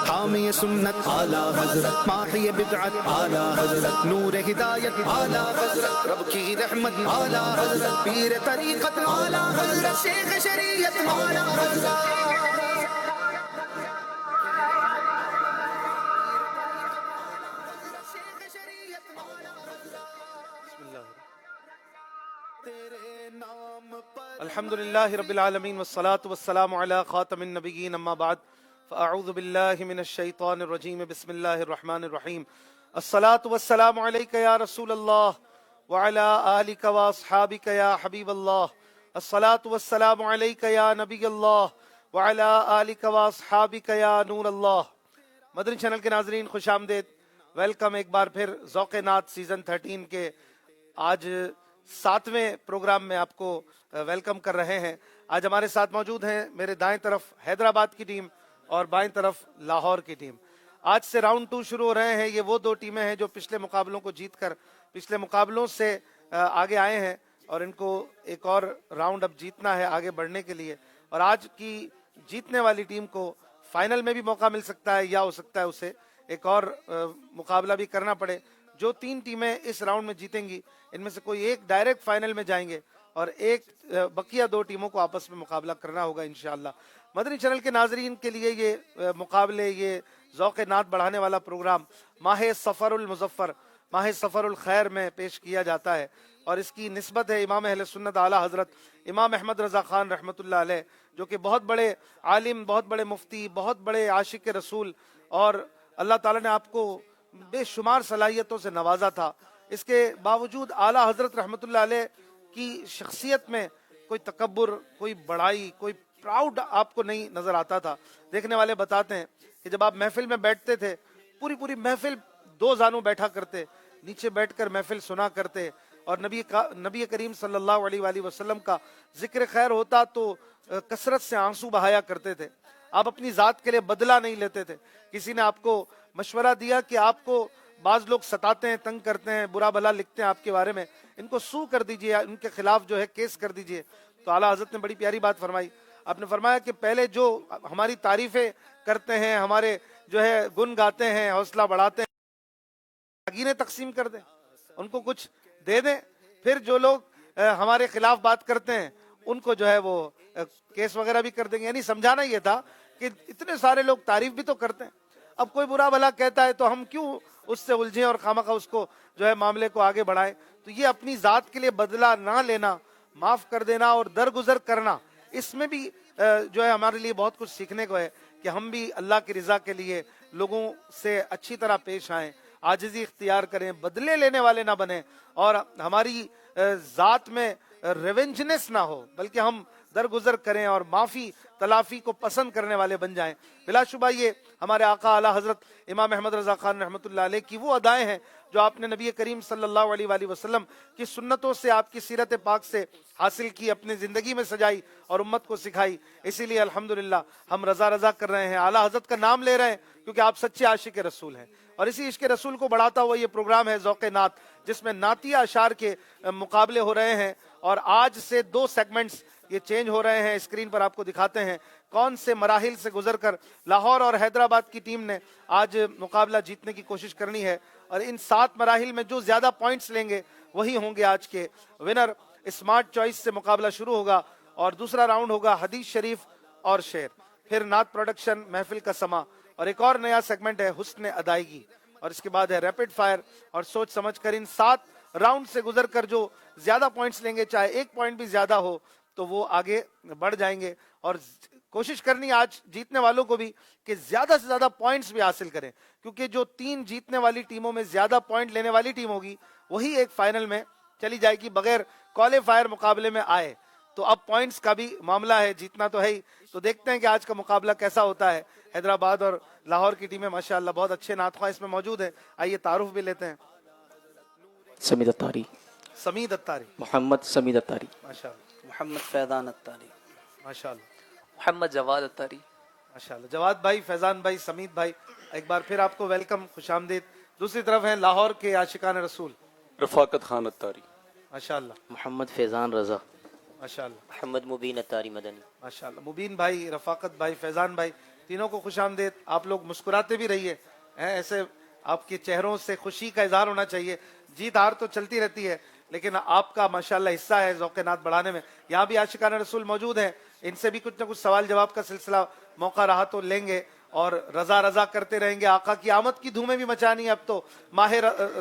حامی سنت اعلی حضرت، ماحی بدعت اعلی حضرت، نور ہدایت اعلی حضرت، رب کی رحمت اعلی حضرت، پیر طریقت اعلی حضرت، شیخ شریعت اعلی حضرت. الحمد للہ رب العالمین والصلاة والسلام علی خاتم النبیین اما بعد فاعوذ باللہ من الشیطان الرجیم بسم اللہ الرحمن الرحیم الصلاة والسلام علیک یا رسول اللہ وعلی آلک واصحابک یا حبیب اللہ الصلاة والسلام علیک یا نبی اللہ وعلی آلک واصحابک یا نور اللہ. مدنی چینل کے ناظرین خوش آمدید، ویلکم ایک بار پھر ذوق نعت سیزن 13 کے آج 7ویں پروگرام میں آپ کو ویلکم کر رہے ہیں. آج ہمارے ساتھ موجود ہیں میرے دائیں طرف حیدرآباد کی ٹیم اور بائیں طرف لاہور کی ٹیم. آج سے راؤنڈ 2 شروع ہو رہے ہیں. یہ وہ 2 ٹیمیں ہیں جو پچھلے مقابلوں کو جیت کر پچھلے مقابلوں سے آگے آئے ہیں اور ان کو ایک اور راؤنڈ اب جیتنا ہے آگے بڑھنے کے لیے. اور آج کی جیتنے والی ٹیم کو فائنل میں بھی موقع مل سکتا ہے یا ہو سکتا ہے اسے ایک اور مقابلہ بھی کرنا پڑے. جو 3 ٹیمیں اس راؤنڈ میں جیتیں گی ان میں سے کوئی ایک ڈائریکٹ فائنل میں جائیں گے اور ایک بقیہ 2 ٹیموں کو آپس میں مقابلہ کرنا ہوگا انشاءاللہ. مدنی چینل کے ناظرین کے لیے یہ مقابلے، یہ ذوق نعت بڑھانے والا پروگرام ماہ سفر المظفر، ماہ سفر الخیر میں پیش کیا جاتا ہے اور اس کی نسبت ہے امام اہل سنت اعلیٰ حضرت امام احمد رضا خان رحمۃ اللہ علیہ، جو کہ بہت بڑے عالم، بہت بڑے مفتی، بہت بڑے عاشق رسول، اور اللہ تعالیٰ نے آپ کو بے شمار صلاحیتوں سے نوازا تھا. اس کے باوجود اعلیٰ حضرت رحمۃ اللہ علیہ کی شخصیت میں کوئی تکبر، کوئی بڑائی، کوئی پراؤڈ آپ کو نہیں نظر آتا تھا. دیکھنے والے بتاتے ہیں کہ جب آپ محفل میں بیٹھتے تھے پوری محفل 2 زانوں بیٹھا کرتے، نیچے بیٹھ کر محفل سنا کرتے، اور نبی کریم صلی اللہ علیہ وآلہ وسلم کا ذکر خیر ہوتا تو کثرت سے آنسو بہایا کرتے تھے. آپ اپنی ذات کے لیے بدلہ نہیں لیتے تھے. کسی نے آپ کو مشورہ دیا کہ آپ کو بعض لوگ ستاتے ہیں، تنگ کرتے ہیں، برا بھلا لکھتے ہیں آپ کے بارے میں، ان کو سو کر دیجئے، ان کے خلاف جو ہے کیس کر دیجئے. تو اعلیٰ حضرت نے بڑی پیاری بات فرمائی. آپ نے فرمایا کہ پہلے جو ہماری تعریفیں کرتے ہیں، ہمارے جو ہے گن گاتے ہیں، حوصلہ بڑھاتے ہیں، گینے تقسیم کر دیں، ان کو کچھ دے دیں. پھر جو لوگ ہمارے خلاف بات کرتے ہیں ان کو جو ہے وہ کیس وغیرہ بھی کر دیں گے. یعنی سمجھانا یہ تھا کہ اتنے سارے لوگ تعریف بھی تو کرتے ہیں، اب کوئی برا بھلا کہتا ہے تو ہم کیوں اس سے الجھیں اور خامخواہ اس کو جو ہے معاملے کو آگے بڑھائیں. تو یہ اپنی ذات کے لیے بدلہ نہ لینا، معاف کر دینا اور درگزر کرنا، اس میں بھی جو ہے ہمارے لیے بہت کچھ سیکھنے کو ہے کہ ہم بھی اللہ کی رضا کے لیے لوگوں سے اچھی طرح پیش آئیں، عاجزی اختیار کریں، بدلے لینے والے نہ بنیں، اور ہماری ذات میں ریونجنس نہ ہو، بلکہ ہم درگزر کریں اور معافی تلافی کو پسند کرنے والے بن جائیں. بلا شبہ یہ ہمارے آقا اعلیٰ حضرت امام احمد رضا خان رحمۃ اللہ علیہ کی وہ ادائیں ہیں جو آپ نے نبی کریم صلی اللہ علیہ وآلہ وسلم کی سنتوں سے، آپ کی سیرت پاک سے حاصل کی، اپنی زندگی میں سجائی اور امت کو سکھائی. اسی لیے الحمدللہ ہم رضا کر رہے ہیں، اعلیٰ حضرت کا نام لے رہے ہیں کیونکہ آپ سچے عاشق رسول ہیں. اور اسی عشق رسول کو بڑھاتا ہوا یہ پروگرام ہے ذوق نعت، جس میں نعتیہ اشعار کے مقابلے ہو رہے ہیں. اور آج سے 2 سیگمنٹس یہ چینج ہو رہے ہیں. اسکرین پر آپ کو دکھاتے ہیں کون سے مراحل سے گزر کر لاہور اور حیدرآباد کی ٹیم نے آج مقابلہ جیتنے کی کوشش کرنی ہے، اور ان 7 مراحل میں جو زیادہ پوائنٹس لیں گے وہی ہوں گے آج کے ونر. اسمارٹ چوائس سے مقابلہ شروع ہوگا اور دوسرا راؤنڈ ہوگا حدیث شریف اور شعر، پھر نعت پروڈکشن، محفل کا سما، اور ایک اور نیا سیگمنٹ ہے حسن ادائیگی، اور اس کے بعد ہے ریپڈ فائر اور سوچ سمجھ کر. ان 7 راؤنڈ سے گزر کر جو زیادہ پوائنٹس لیں گے، چاہے 1 پوائنٹ بھی زیادہ ہو تو وہ آگے بڑھ جائیں گے. اور کوشش کرنی آج جیتنے والوں کو بھی کہ زیادہ سے زیادہ پوائنٹس بھی حاصل کریں، کیونکہ جو 3 جیتنے والی ٹیموں میں زیادہ پوائنٹ لینے والی ٹیم ہوگی وہی ایک فائنل میں چلی جائے گی بغیر کوالیفائر مقابلے میں آئے. تو اب پوائنٹس کا بھی معاملہ ہے، جیتنا تو ہے ہی. تو دیکھتے ہیں کہ آج کا مقابلہ کیسا ہوتا ہے. حیدرآباد اور لاہور کی ٹیمیں ماشاءاللہ بہت اچھے نعت خواہ اس میں موجود ہیں. آئیے تعارف بھی لیتے ہیں. سمید اتاری، سمید اتاری، محمد سمید اتاری، ماشاءاللہ، محمد فیضان اتاری، ماشاءاللہ، محمد جواد اتاری، ماشاءاللہ. جواد بھائی، فیضان بھائی، سمید بھائی، ایک بار پھر آپ کو ویلکم، خوش آمدید. دوسری طرف ہیں لاہور کے عاشقان رسول، رفاقت خان اتاری، ماشاءاللہ، محمد فیضان رضا، ماشاءاللہ، محمد مبین اتاری مدنی. ماشاءاللہ. مبین بھائی، رفاقت بھائی، فیضان بھائی، تینوں کو خوش آمدید. آپ لوگ مسکراتے بھی رہیے, ایسے آپ کے چہروں سے خوشی کا اظہار ہونا چاہیے. جیت ہار تو چلتی رہتی ہے, لیکن آپ کا ماشاءاللہ حصہ ہے ذوق نعت بڑھانے میں. یہاں بھی عاشقان رسول موجود ہیں, ان سے بھی کچھ نہ کچھ سوال جواب کا سلسلہ موقع رہا تو لیں گے, اور رضا رضا کرتے رہیں گے. آقا کی آمد کی دھومیں بھی مچانی ہے. اب تو ماہ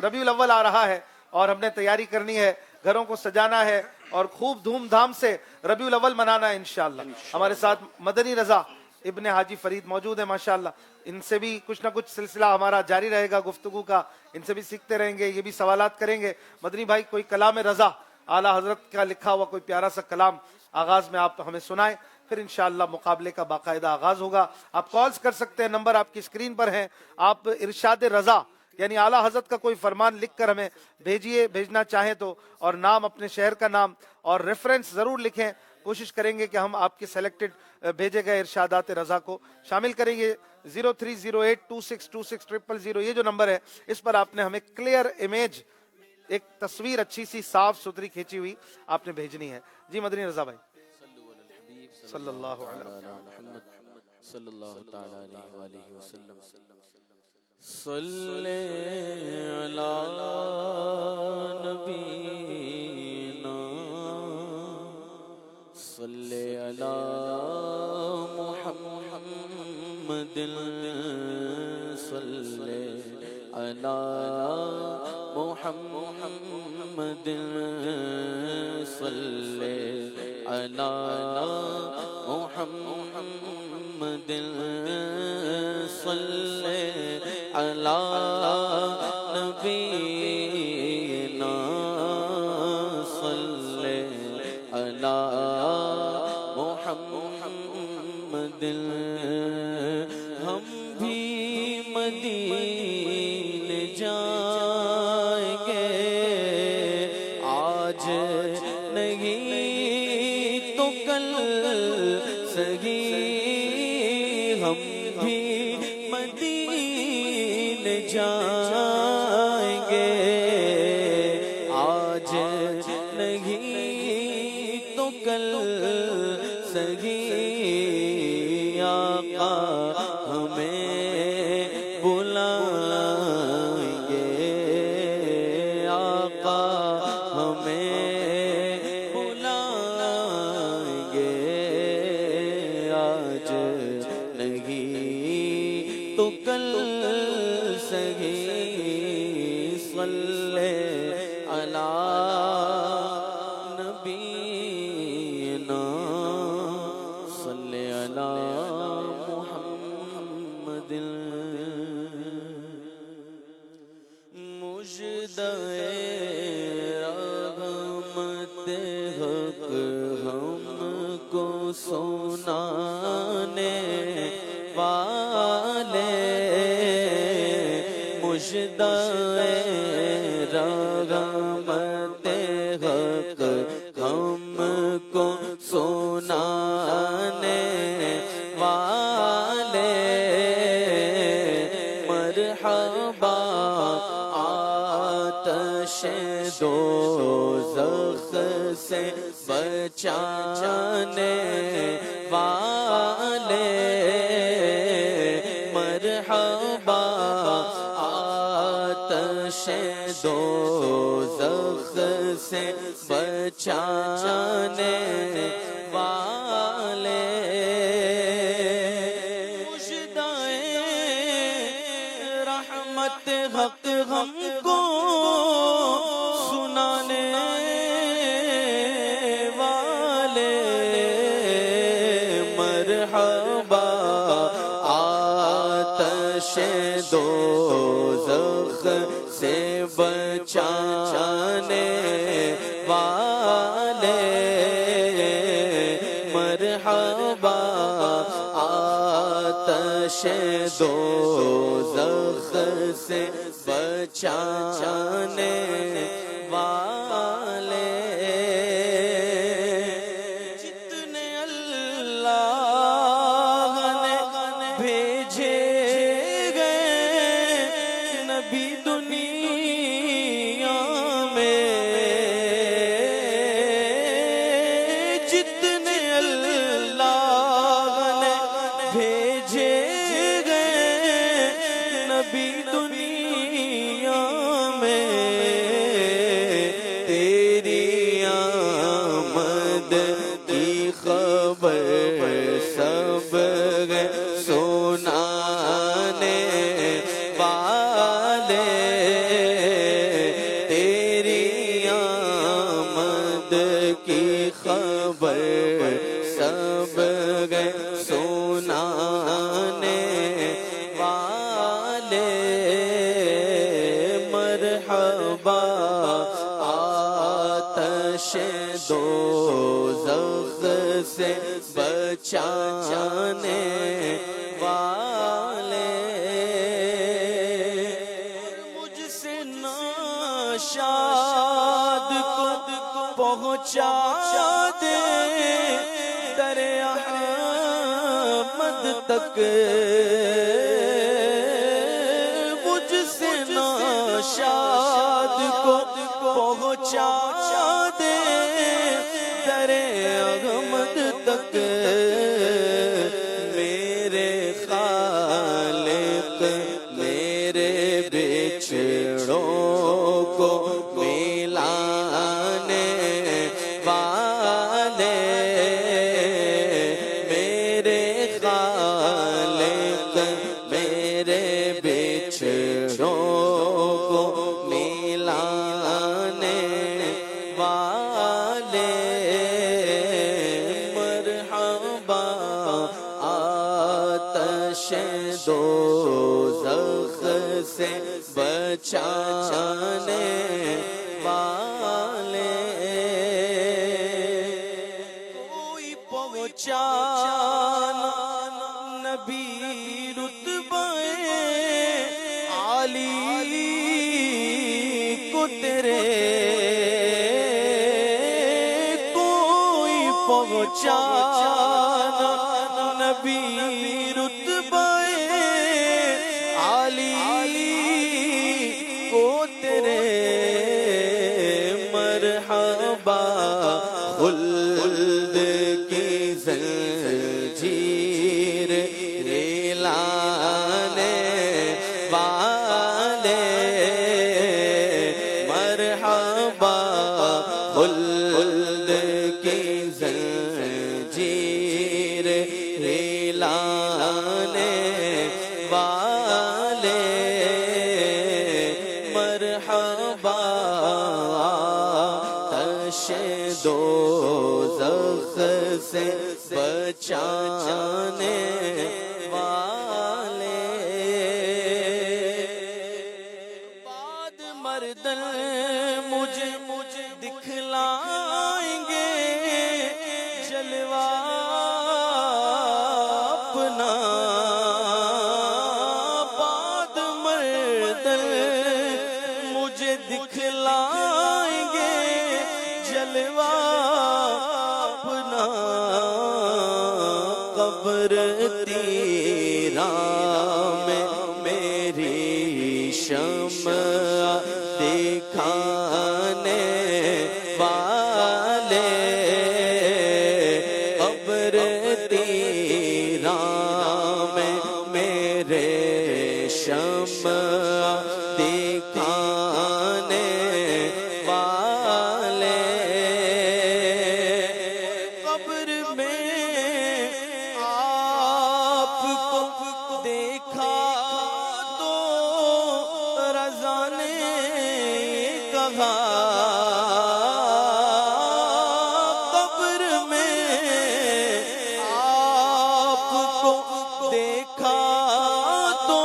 ربیع الاول آ رہا ہے اور ہم نے تیاری کرنی ہے, گھروں کو سجانا ہے اور خوب دھوم دھام سے ربیع الاول منانا ہے انشاءاللہ. ہمارے ساتھ مدنی رضا ابن حاجی فرید موجود ہے ماشاءاللہ. ان سے بھی کچھ نہ کچھ سلسلہ ہمارا جاری رہے گا گفتگو کا, ان سے بھی سیکھتے رہیں گے, یہ بھی سوالات کریں گے. مدنی بھائی کوئی کلام رضا اعلیٰ حضرت کا لکھا ہوا کوئی پیارا سا کلام آغاز میں آپ ہمیں سنائیں, پھر انشاءاللہ مقابلے کا باقاعدہ آغاز ہوگا. آپ کالز کر سکتے ہیں, نمبر آپ کی اسکرین پر ہیں. آپ ارشاد رضا یعنی اعلیٰ حضرت کا کوئی فرمان لکھ کر ہمیں بھیجیے, بھیجنا چاہیں تو, اور نام اپنے شہر کا نام اور ریفرنس ضرور لکھیں. کوشش کریں گے کہ ہم آپ کے سلیکٹڈ بھیجے گئے ارشادات رضا کو شامل کریں گے. 0308262600 یہ جو نمبر ہے, اس پر آپ نے ہمیں کلیئر امیج, ایک تصویر اچھی سی صاف ستھری کھینچی ہوئی آپ نے بھیجنی ہے. جی مدنی رضا بھائی صلی اللہ علیہ صلی اللہ تعالی علیہ وآلہ وسلم. صلی علی نبینا صلی علی محمد صلی علی محمد صلی علی محمد صلی علی نبینا صلی علی محمد. ہم بھی مدینے جائیں گے, آج نہیں تو کل سہی. ہم بھی مدینے جائیں گے, آج نہیں تو کل سہی. آقا ہمیں بلائیں گے, آقا ہمیں بلائیں گے, آج نہیں تو کل سہی. صلی علی نبینا صلی علی محمد. مجدہ رحمت حق ہم کو سنانے والے, مجدہ رحمت حق ہم کو سنانے والے. مرحبا آتش دوزخ سے بچانے والے. مرحبا آتش دوزخ سے بچانے والے. رحمت حق ہم کو سنانے والے. مرحبا آتش دوزخ سے بچانے والے. مرحبا آتش دوزخ سے بچانے والے. جتنے اللہ نے بھیجے گئے نبی دنیا میں, جتنے اللہ نے بھیجے نبی دنیا میں تیری آمد کی خبر سب سنانے والے، تیری آمد کی خبر سب سنانے والے، مرحبا آتش دوزخ سے بچانے والے، مجھ سے ناشاد کو پہنچا دے در احمد تک، مجھ سے ناشاد کو پہنچا دے در احمد تک، میرے خالق میرے بچھڑوں کو ملانے والے، میرے خالق میرے بچھڑوں کو ملانے والے، مرحبا آتش دوزخ سے بچانے والے، کوئی پہنچانا نبی رتبہ عالی کو تیرے، کوئی پہنچانا نبی رتبہ عالی کو تیرے، مرحبا خلد کی زنجیر ہلانے والے، مرحبا خلد کی زنجیر ہلانے والے، مرحبا آتش دوزخ سے بچانے والے، بعد مردن مجھے دکھلائیں گے جلوہ اپنا، بعد مردن مجھے دکھلائیں گے جلوہ اپنا، قبر تیرا میں میری شمع دکھانے والے، قبر تیرا میں میرے شمع دکھانے والے، قبر میں آپ کو دیکھا تو رضا نے کہا، قبر میں آپ کو دیکھا تو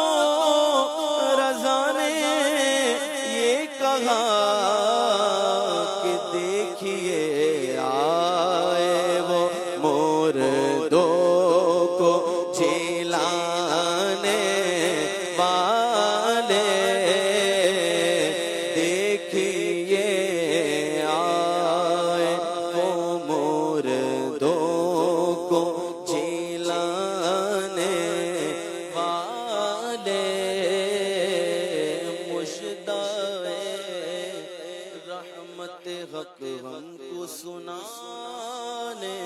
رضا نے یہ کہا کہ دیکھیے آئے وہ مردوں کو جلانے والے، دیکھیے آئے وہ مردوں کو جلانے والے، مشتاق رحمت حق ہم کو سنانے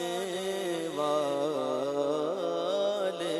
والے،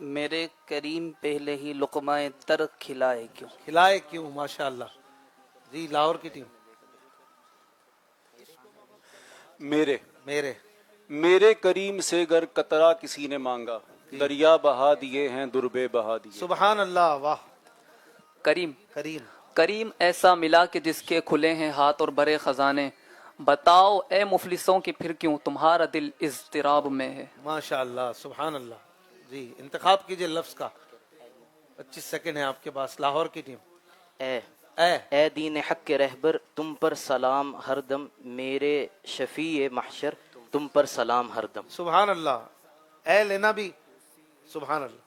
میرے کریم پہلے ہی لقمہ تر کھلائے کیوں؟ کھلائے کیوں؟ ماشاء اللہ. جی لاہور کی ٹیم. میرے میرے میرے کریم سے گر قطرہ کسی نے مانگا، دریا بہا دیے ہیں دربے بہا دیے. سبحان اللہ. واہ. کریم کریم. کریم ایسا ملا کہ جس کے کھلے ہیں ہاتھ اور بھرے خزانے، بتاؤ اے مفلسوں کی پھر کیوں تمہارا دل اضطراب میں ہے. ماشاء اللہ. سبحان اللہ. جی انتخاب کیجئے لفظ کا. 25 سیکنڈ ہے آپ کے پاس. لاہور کی ٹیم. اے اے اے دین حق کے رہبر تم پر سلام ہر دم، میرے شفیع محشر تم پر سلام ہر دم. سبحان اللہ. اے لینا بھی. سبحان اللہ.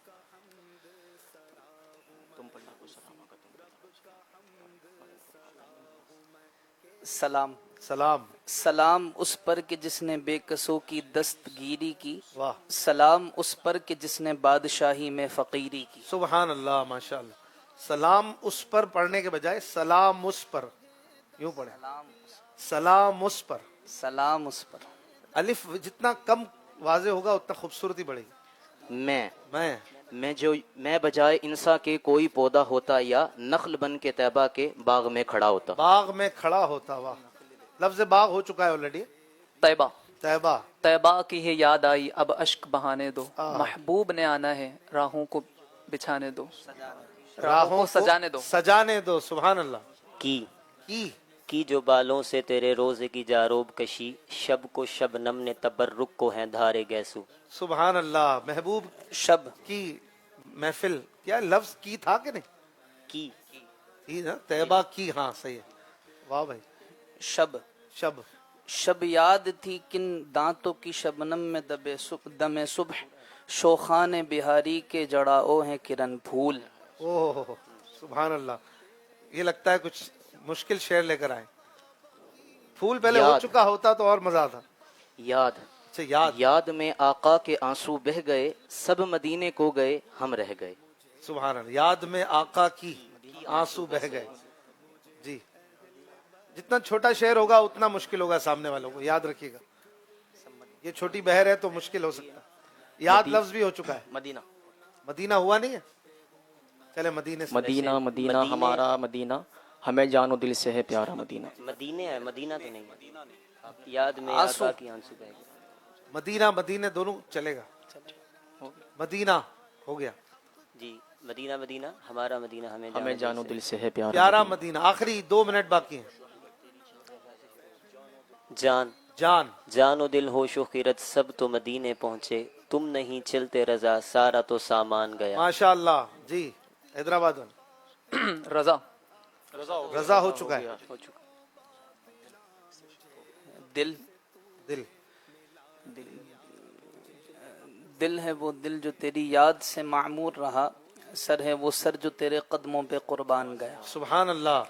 سلام سلام. سلام اس پر کہ جس نے بے کسوں کی دستگیری کی، واہ. سلام اس پر کہ جس نے بادشاہی میں فقیری کی. سبحان اللہ. ماشاء اللہ. سلام اس پر پڑھنے کے بجائے سلام اس پر یوں پڑھیں. سلام اس پر. سلام اس پر. الف جتنا کم واضح ہوگا اتنا خوبصورتی بڑھے گی. میں بجائے انسا کے کوئی پودا ہوتا، یا نخل بن کے طیبہ کے باغ میں کھڑا ہوتا. باغ میں کھڑا ہوتا. واہ. لفظ باغ ہو چکا ہے آلریڈی. طیبہ طیبہ. طیبہ کی ہے یاد آئی اب اشک بہانے دو، محبوب نے آنا ہے راہوں کو بچھانے دو، راہوں کو سجانے دو. سجانے دو. سبحان اللہ. کی کی جو بالوں سے تیرے روزے کی جاروب کشی، شب کو شبنم نے تبرک کو ہیں دھارے گیسو. سبحان اللہ. محبوب شب کی محفل. کیا لفظ کی تھا کہ نہیں؟ کی نا. طیبہ کی. ہاں صحیح ہے. واہ بھائی. شب شب. شب یاد تھی کن دانتوں کی شبنم میں دم صبح، شوخان بہاری کے جڑاؤ ہیں کرن پھول. اوہ سبحان اللہ. یہ لگتا ہے کچھ مشکل شعر لے کر آئے. پھول پہلے ہو چکا ہوتا تو اور مزہ آتا. یاد اچھا یاد. یاد میں آقا کے آنسو بہ گئے، سب مدینے کو گئے ہم رہ گئے. سبحان اللہ. یاد میں آقا کی آنسو بہ گئے. جی جتنا چھوٹا شعر ہوگا اتنا مشکل ہوگا سامنے والوں کو. یاد رکھیے گا. یہ چھوٹی بہر ہے تو مشکل ہو سکتا ہے. یاد لفظ بھی ہو چکا ہے. مدینہ مدینہ ہوا نہیں ہے. چلے مدینے سے. مدینہ مدینہ ہمارا مدینہ، ہمیں جان و دل سے ہے پیارا مدینہ. مدینے ہے، مدینہ تو نہیں. یاد میں آقا کی آنسو بہ گئے. مدینہ مدینے دونوں چلے گا. مدینہ ہو گیا. جی مدینہ مدینہ ہمارا مدینہ، ہمیں جان و دل سے ہے پیارا پیارا مدینہ. آخری 2 منٹ باقی ہیں. جان جان. جان و دل ہوش و خیرت سب تو مدینے پہنچے، تم نہیں چلتے رضا سارا تو سامان گیا. ماشاء اللہ. جی حیدرآباد رضا رضا ہو چکا ہے. دل دل. دل ہے وہ دل جو تیری یاد سے معمور رہا، سر ہے وہ سر جو تیرے قدموں پہ قربان گیا. سبحان اللہ.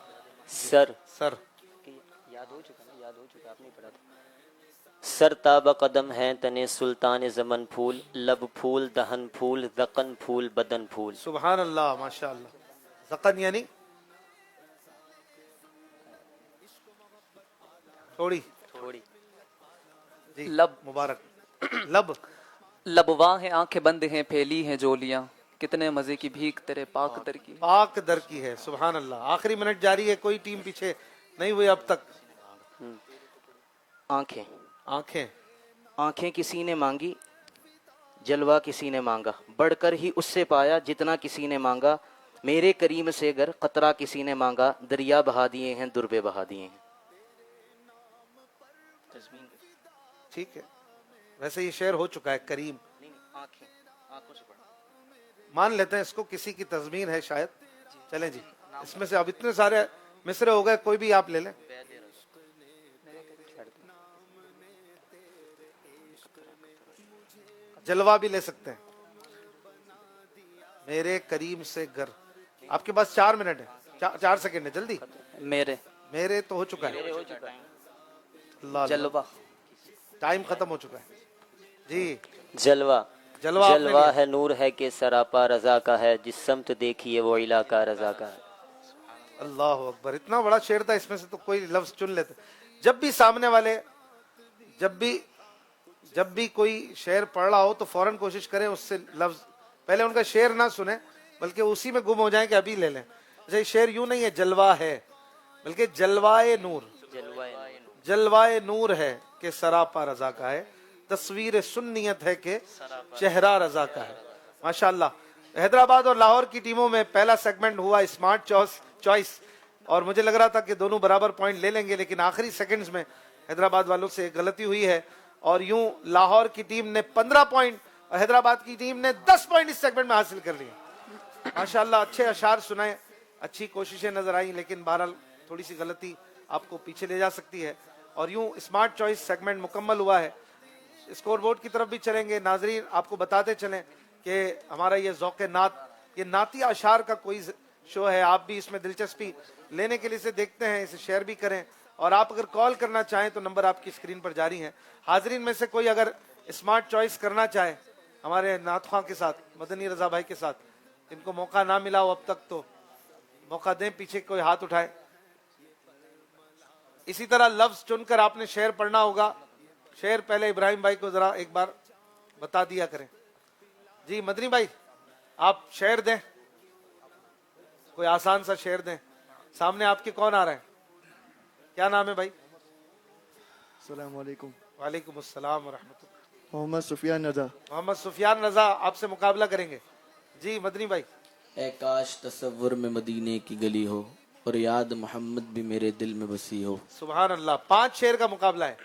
سر سر. یاد ہو چکا نا، یاد ہو چکا، آپ نہیں پڑھا تھا. سر تابہ قدم ہیں تنے سلطان زمن پھول، لب پھول دہن پھول ذقن پھول بدن پھول. سبحان اللہ. ماشاء اللہ. زقن یعنی تھوڑی. جی لب مبارک. لب. لبواں ہیں آنکھیں بند ہیں پھیلی ہیں جولیاں، کتنے مزے کی بھیک تیرے پاک در کی. پاک در کی ہے. سبحان اللہ. آخری منٹ جاری ہے. کوئی ٹیم پیچھے نہیں ہوئی اب تک. آنکھیں آنکھیں. آنکھیں کسی نے مانگی، جلوہ کسی نے مانگا، بڑھ کر ہی اس سے پایا جتنا کسی نے مانگا. میرے کریم سے گر قطرہ کسی نے مانگا، دریا بہا دیے ہیں دربے بہا دیے ہیں. ٹھیک ہے. ویسے یہ شعر ہو چکا ہے. کریم مان لیتے ہیں اس کو. کسی کی تضمین ہے شاید. چلیں جی. اس میں سے اب اتنے سارے مصرے ہو گئے، کوئی بھی آپ لے لیں. جلوہ بھی لے سکتے ہیں. میرے کریم سے گر. آپ کے پاس 4 منٹ ہے. 4 سیکنڈ ہے. جلدی. میرے تو ہو چکا ہے. اللہ جلوہ. ٹائم ختم ہو چکا ہے. جی جلوہ جلوہ جلوہ ہے نور ہے کہ سراپا رضا کا ہے، جس سمت دیکھیے وہ علاقہ رضا کا ہے. اللہ اکبر. اتنا بڑا شعر تھا، اس میں سے تو کوئی لفظ چن لیتے. جب بھی سامنے والے جب بھی کوئی شعر پڑھ رہا ہو تو فوراً کوشش کریں اس سے لفظ پہلے ان کا شعر نہ سنیں بلکہ اسی میں گم ہو جائیں کہ ابھی لے لیں. جیسے شعر یوں نہیں ہے جلوہ ہے بلکہ جلوائے نور, جلوائے نور ہے کہ سراپا رضا کا ہے, تصویر سنیت ہے کہ چہرہ رضا کا ہے. ماشاءاللہ. حیدرآباد اور لاہور کی ٹیموں میں پہلا سیگمنٹ ہوا اسمارٹ چوائس, اور مجھے لگ رہا تھا کہ دونوں برابر پوائنٹ لے لیں گے, لیکن آخری سیکنڈز میں حیدرآباد والوں سے غلطی ہوئی ہے, اور یوں لاہور کی ٹیم نے 15 پوائنٹ اور حیدرآباد کی ٹیم نے 10 پوائنٹ اس سیگمنٹ میں حاصل کر لیے. ماشاءاللہ اچھے اشعار سنائے, اچھی کوششیں نظر آئیں, لیکن بہرحال تھوڑی سی غلطی آپ کو پیچھے لے جا سکتی ہے. اور یوں اسمارٹ چوائس سیگمنٹ مکمل ہوا ہے. اسکور بورڈ کی طرف بھی چلیں گے. ناظرین آپ کو بتاتے چلیں کہ ہمارا یہ ذوق نعت, یہ نعتی اشعار کا کوئی شو ہے, آپ بھی اس میں دلچسپی لینے کے لیے اسے دیکھتے ہیں, اسے شیئر بھی کریں, اور آپ اگر کال کرنا چاہیں تو نمبر آپ کی اسکرین پر جاری ہیں. حاضرین میں سے کوئی اگر اسمارٹ چوائس کرنا چاہے ہمارے نعت خواں کے ساتھ, مدنی رضا بھائی کے ساتھ, ان کو موقع نہ ملا ہو اب تک تو موقع دیں, پیچھے کوئی ہاتھ اٹھائے. اسی طرح لفظ چن کر آپ نے شعر پڑھنا ہوگا. شعر پہلے ابراہیم بھائی کو ذرا ایک بار بتا دیا کریں. جی مدنی بھائی آپ شعر دیں, کوئی آسان سا شعر دیں. سامنے آپ کے کون آ رہے ہیں, کیا نام ہے بھائی؟ السلام علیکم. وعلیکم السلام ورحمۃ اللہ. محمد سفیان رضا. محمد سفیان رضا آپ سے مقابلہ کریں گے. جی مدنی بھائی. اے کاش تصور میں مدینے کی گلی ہو اور یاد محمد بھی میرے دل میں بسی ہو. سبحان اللہ. 5 شعر کا مقابلہ ہے.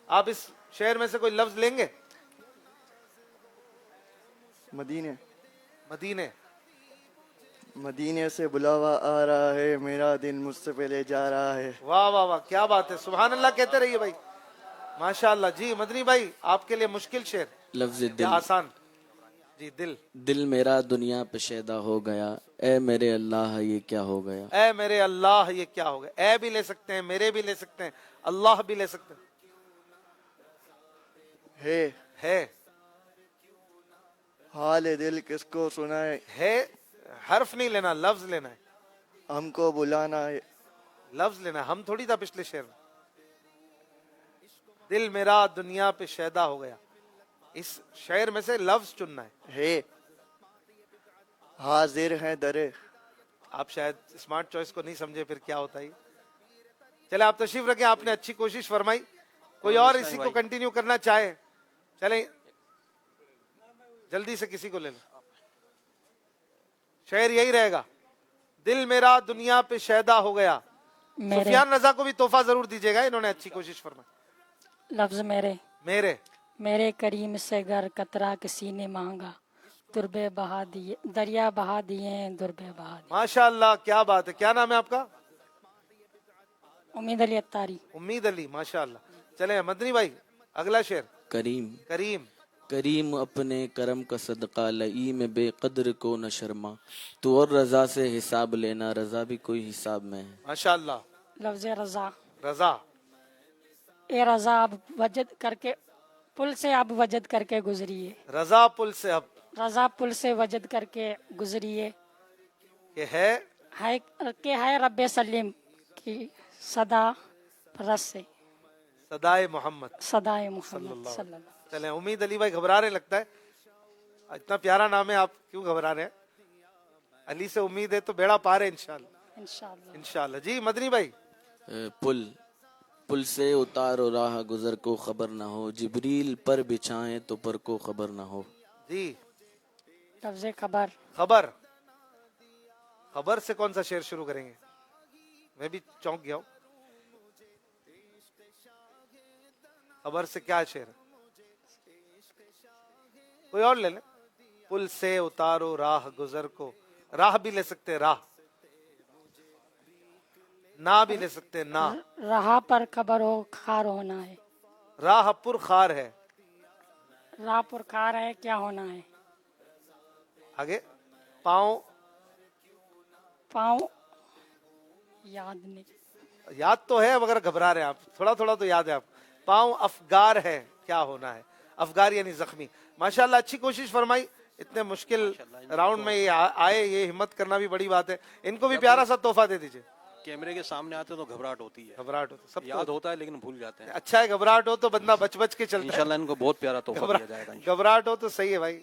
آپ اس شعر میں سے کوئی لفظ لیں گے؟ مدینے. مدینے. مدینے سے بلاوا آ رہا ہے, میرا دل مجھ سے پہلے جا رہا ہے. واہ واہ واہ, کیا بات ہے. سبحان اللہ کہتے رہیے بھائی, ماشاء اللہ. جی مدنی بھائی آپ کے لیے مشکل شعر لفظ یا دل. آسان؟ جی دل. دل میرا دنیا پہ شیدا ہو گیا, اے میرے اللہ یہ کیا ہو گیا. اے میرے اللہ یہ کیا ہو گیا. اے بھی لے سکتے ہیں, میرے بھی لے سکتے ہیں, اللہ بھی لے سکتے ہیں. ہے حال دل کس کو سنائے. ہے حرف نہیں لینا, لفظ لینا ہے. ہم کو بلانا ہے. لفظ لینا ہے. ہم تھوڑی تھا پچھلے شعر میں. دل میرا دنیا پہ شیدا ہو گیا, اس شعر میں سے لفظ چننا ہے. حاضر ہے درے. آپ شاید اسمارٹ چوائس کو نہیں سمجھے, پھر کیا ہوتا ہے. چلے آپ تشریف رکھیں, آپ نے اچھی کوشش فرمائی. کوئی اور اسی کو کنٹینیو کرنا چاہے چلیں جلدی سے کسی کو لے لیں. شعر یہی رہے گا, دل میرا دنیا پہ شیدا ہو گیا. سفیان رضا کو بھی تحفہ ضرور دیجیے گا, انہوں نے اچھی کوشش فرمائی. لفظ میرے. میرے. میرے کریم سے گر قطرہ کسی نے مانگا, دربے بہا دیے دریا بہا دیے ہیں دربے بہا دیے. ماشاء اللہ کیا بات ہے. کیا نام ہے آپ کا؟ امید علی اتاری. امید علی, ماشاء اللہ. چلیں مدنی بھائی اگلا شعر. کریم. کریم. کریم اپنے کرم کا صدقہ لئی میں بے قدر کو نہ شرما, تو اور رضا سے حساب لینا, رضا بھی کوئی حساب میں ہے. ماشاء اللہ. لفظ رضا. رضا. اے رضا اب وجد کر کے پل سے اب وجد کر کے گزریے. رضا پل سے اب. رضا پل سے وجد کر کے گزریے. کہ ہے کہ ہے رب سلیم کی صدا رس سے. صدائے محمد. صدائے محمد صلی اللہ. چلیں امید علی بھائی گھبرا رہے لگتا ہے, اتنا پیارا نام ہے, آپ کیوں گھبرا رہے ہیں؟ علی سے امید ہے تو بیڑا پار ہے انشاءاللہ. انشاءاللہ. جی مدنی بھائی. پل سے اتارو راہ گزر کو خبر نہ ہو, جبریل پر بچھائیں تو پر کو خبر نہ ہو. جی. لفظ خبر. خبر. خبر سے کون سا شعر شروع کریں گے؟ میں بھی چونک گیا ہوں. خبر سے کیا شعر ہے؟ کوئی اور لے لیں. پل سے اتارو راہ گزر کو, راہ بھی لے سکتے ہیں, راہ. نہ بھی لے سکتے ہیں, نہ. راہ پر خبر ہو خار ہونا ہے. راہ پر خار ہے. راہ پر خار ہے کیا ہونا ہے. آگے. پاؤں. پاؤں یاد نہیں. یاد تو ہے مگر گھبرا رہے ہیں آپ, تھوڑا تھوڑا تو یاد ہے آپ. پاؤں افگار ہے کیا ہونا ہے. افگار یعنی زخمی. ماشاءاللہ اچھی کوشش فرمائی. اتنے مشکل راؤنڈ میں یہ آئے, یہ ہمت کرنا بھی بڑی بات ہے. ان کو بھی پیارا سا تحفہ دے دیجئے. کیمرے کے سامنے آتے تو گھبراہٹ ہوتی ہے. گھبراہٹ ہوتا ہے, سب یاد ہوتا ہے لیکن بھول جاتے ہیں. اچھا ہے گھبراہٹ ہو تو بندہ بچ بچ کے چلتا ہے. انشاءاللہ ان کو بہت پیارا تحفہ دیا جائے گا. گھبراہٹ ہو تو صحیح ہے بھائی.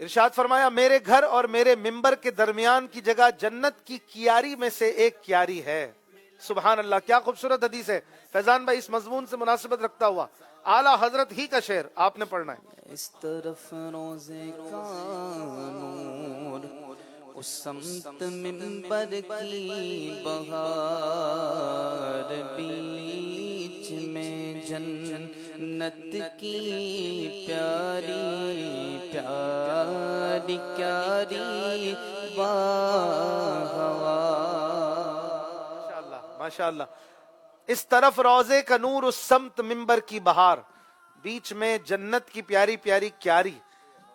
ارشاد فرمایا میرے گھر اور میرے ممبر کے درمیان کی جگہ جنت کی کیاری میں سے ایک کیاری ہے. سبحان اللہ, کیا خوبصورت حدیث ہے. فیضان بھائی اس مضمون سے مناسبت رکھتا ہوا اعلیٰ حضرت ہی کا شعر آپ نے پڑھنا ہے. اس طرف روزے کا نور, اس سمت منبر کی بہار, بیچ میں جنت کی پیاری پیاری کیاری ماشاء اللہ. اس طرف روزے کا نور, اس سمت منبر کی بہار, بیچ میں جنت کی پیاری پیاری کیاری.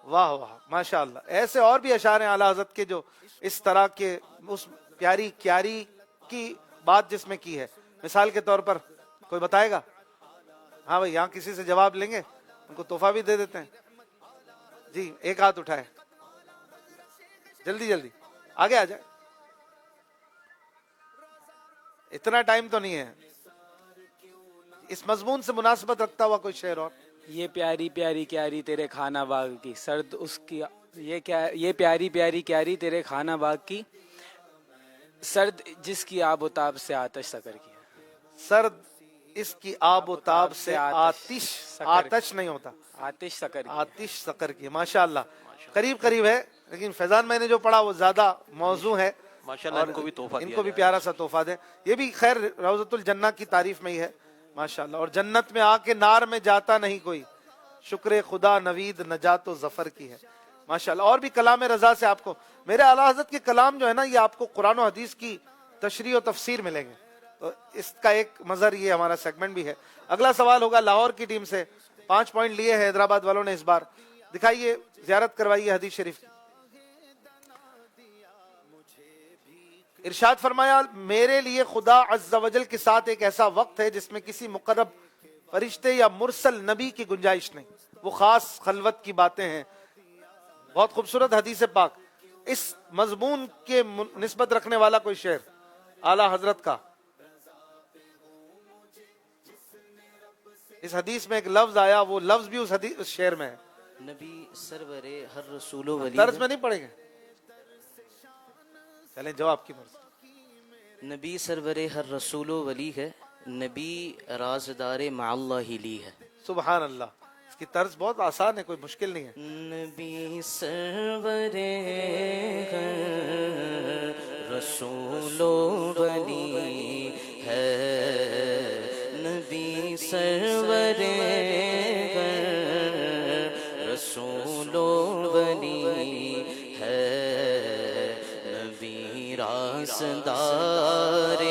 واہ واہ ماشاء اللہ. ایسے اور بھی اشعار ہیں اعلیٰ حضرت کے جو اس طرح کے اس پیاری کیاری کی بات جس میں کی ہے. مثال کے طور پر کوئی بتائے گا؟ ہاں بھائی, یہاں کسی سے جواب لیں گے, ان کو تحفہ بھی دے دیتے ہیں. جی ایک ہاتھ اٹھائے, جلدی جلدی آگے آ جائے. اتنا ٹائم تو نہیں ہے. اس مضمون سے مناسبت رکھتا ہوا کوئی شعر اور. یہ پیاری پیاری کیاری تیرے کھانا باغ کی سرد اس کی, یہ پیاری پیاری کیاری تیرے کھانا باغ کی سرد جس کی آب و تاب سے آتش سکر کی. سرد اس کی آب و تاب سے آتش نہیں ہوتا, آتش سکر کی. آتش سکر کی. ماشاء اللہ, قریب قریب ہے, لیکن فیضان میں نے جو پڑھا وہ زیادہ موضوع ہے. ماشاءاللہ, ان کو بھی پیارا سا تحفہ دیں. یہ بھی خیر روضۃ الجنہ کی تعریف میں ہی ہے ماشاءاللہ. اور جنت میں آ کے نار میں جاتا نہیں کوئی, شکر خدا نوید نجات و ظفر کی ہے ماشاءاللہ. اور بھی کلام رضا سے آپ کو میرے اعلیٰ حضرت کے کلام جو ہے نا, یہ آپ کو قرآن و حدیث کی تشریح و تفسیر ملیں گے. تو اس کا ایک مظہر یہ ہمارا سیگمنٹ بھی ہے. اگلا سوال ہوگا لاہور کی ٹیم سے. 5 پوائنٹ لیے ہیں حیدرآباد والوں نے اس بار. دکھائیے, زیارت کروائیے حدیث شریف کی. ارشاد فرمایا میرے لیے خدا عز و جل کے ساتھ ایک ایسا وقت ہے جس میں کسی مقرب فرشتے یا مرسل نبی کی گنجائش نہیں, وہ خاص خلوت کی باتیں ہیں. بہت خوبصورت حدیث پاک. اس مضمون کے نسبت رکھنے والا کوئی شعر اعلیٰ حضرت کا. اس حدیث میں ایک لفظ آیا, وہ لفظ بھی اس شعر میں ہے. نبی سرور ہر رسول و ولی. طرز میں نہیں پڑھیں گے, چلیں جواب کی مرضی. نبی سرور ہر رسول و ولی ہے, نبی رازدار مع اللہ لی ہے. سبحان اللہ. اس کی طرز بہت آسان ہے, کوئی مشکل نہیں ہے. نبی سرور ہر رسول و ولی ہے, نبی سرور ہر رسول و ولی ہے, نبی رازدار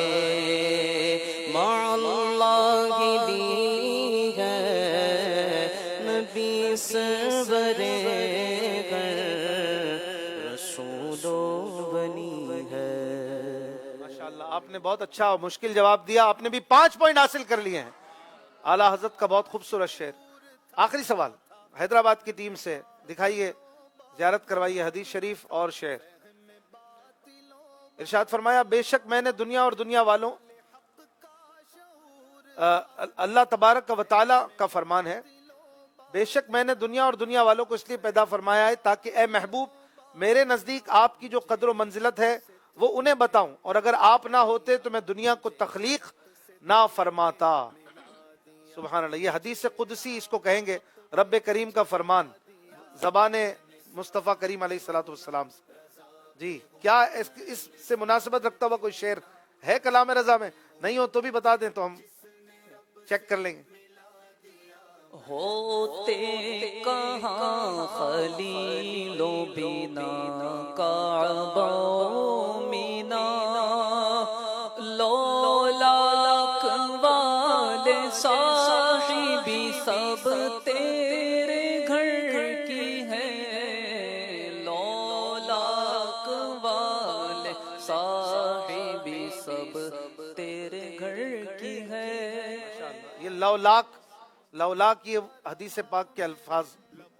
مع اللہ لی ہے, نبی سرور رسول و ولی ہے. ماشاءاللہ, آپ نے بہت اچھا اور مشکل جواب دیا. آپ نے بھی 5 پوائنٹ حاصل کر لیے ہیں. اعلیٰ حضرت کا بہت خوبصورت شعر. آخری سوال حیدرآباد کی ٹیم سے. دکھائیے, زیارت کروائیے حدیث شریف اور شعر. ارشاد فرمایا بے شک میں نے دنیا اور دنیا والوں, اللہ تبارک و تعالی کا فرمان ہے, بے شک میں نے دنیا اور دنیا والوں کو اس لیے پیدا فرمایا ہے تاکہ اے محبوب میرے نزدیک آپ کی جو قدر و منزلت ہے وہ انہیں بتاؤں, اور اگر آپ نہ ہوتے تو میں دنیا کو تخلیق نہ فرماتا. سبحان اللہ. یہ حدیث قدسی اس کو کہیں گے, رب کریم کا فرمان زبان مصطفیٰ کریم علیہ الصلوۃ والسلام سے. جی کیا اس سے مناسبت رکھتا ہوا کوئی شعر ہے کلام رضا میں؟ نہیں ہو تو بھی بتا دیں تو ہم چیک کر لیں گے. ہوتے کہاں خلیل و بینا کعبہ و مینا, لولاک والے صاحبی سب تیرے گھر کی ہے, لولاک والے صاحبی سب تیرے گھر کی ہے. یہ لولاک یہ حدیث پاک کے الفاظ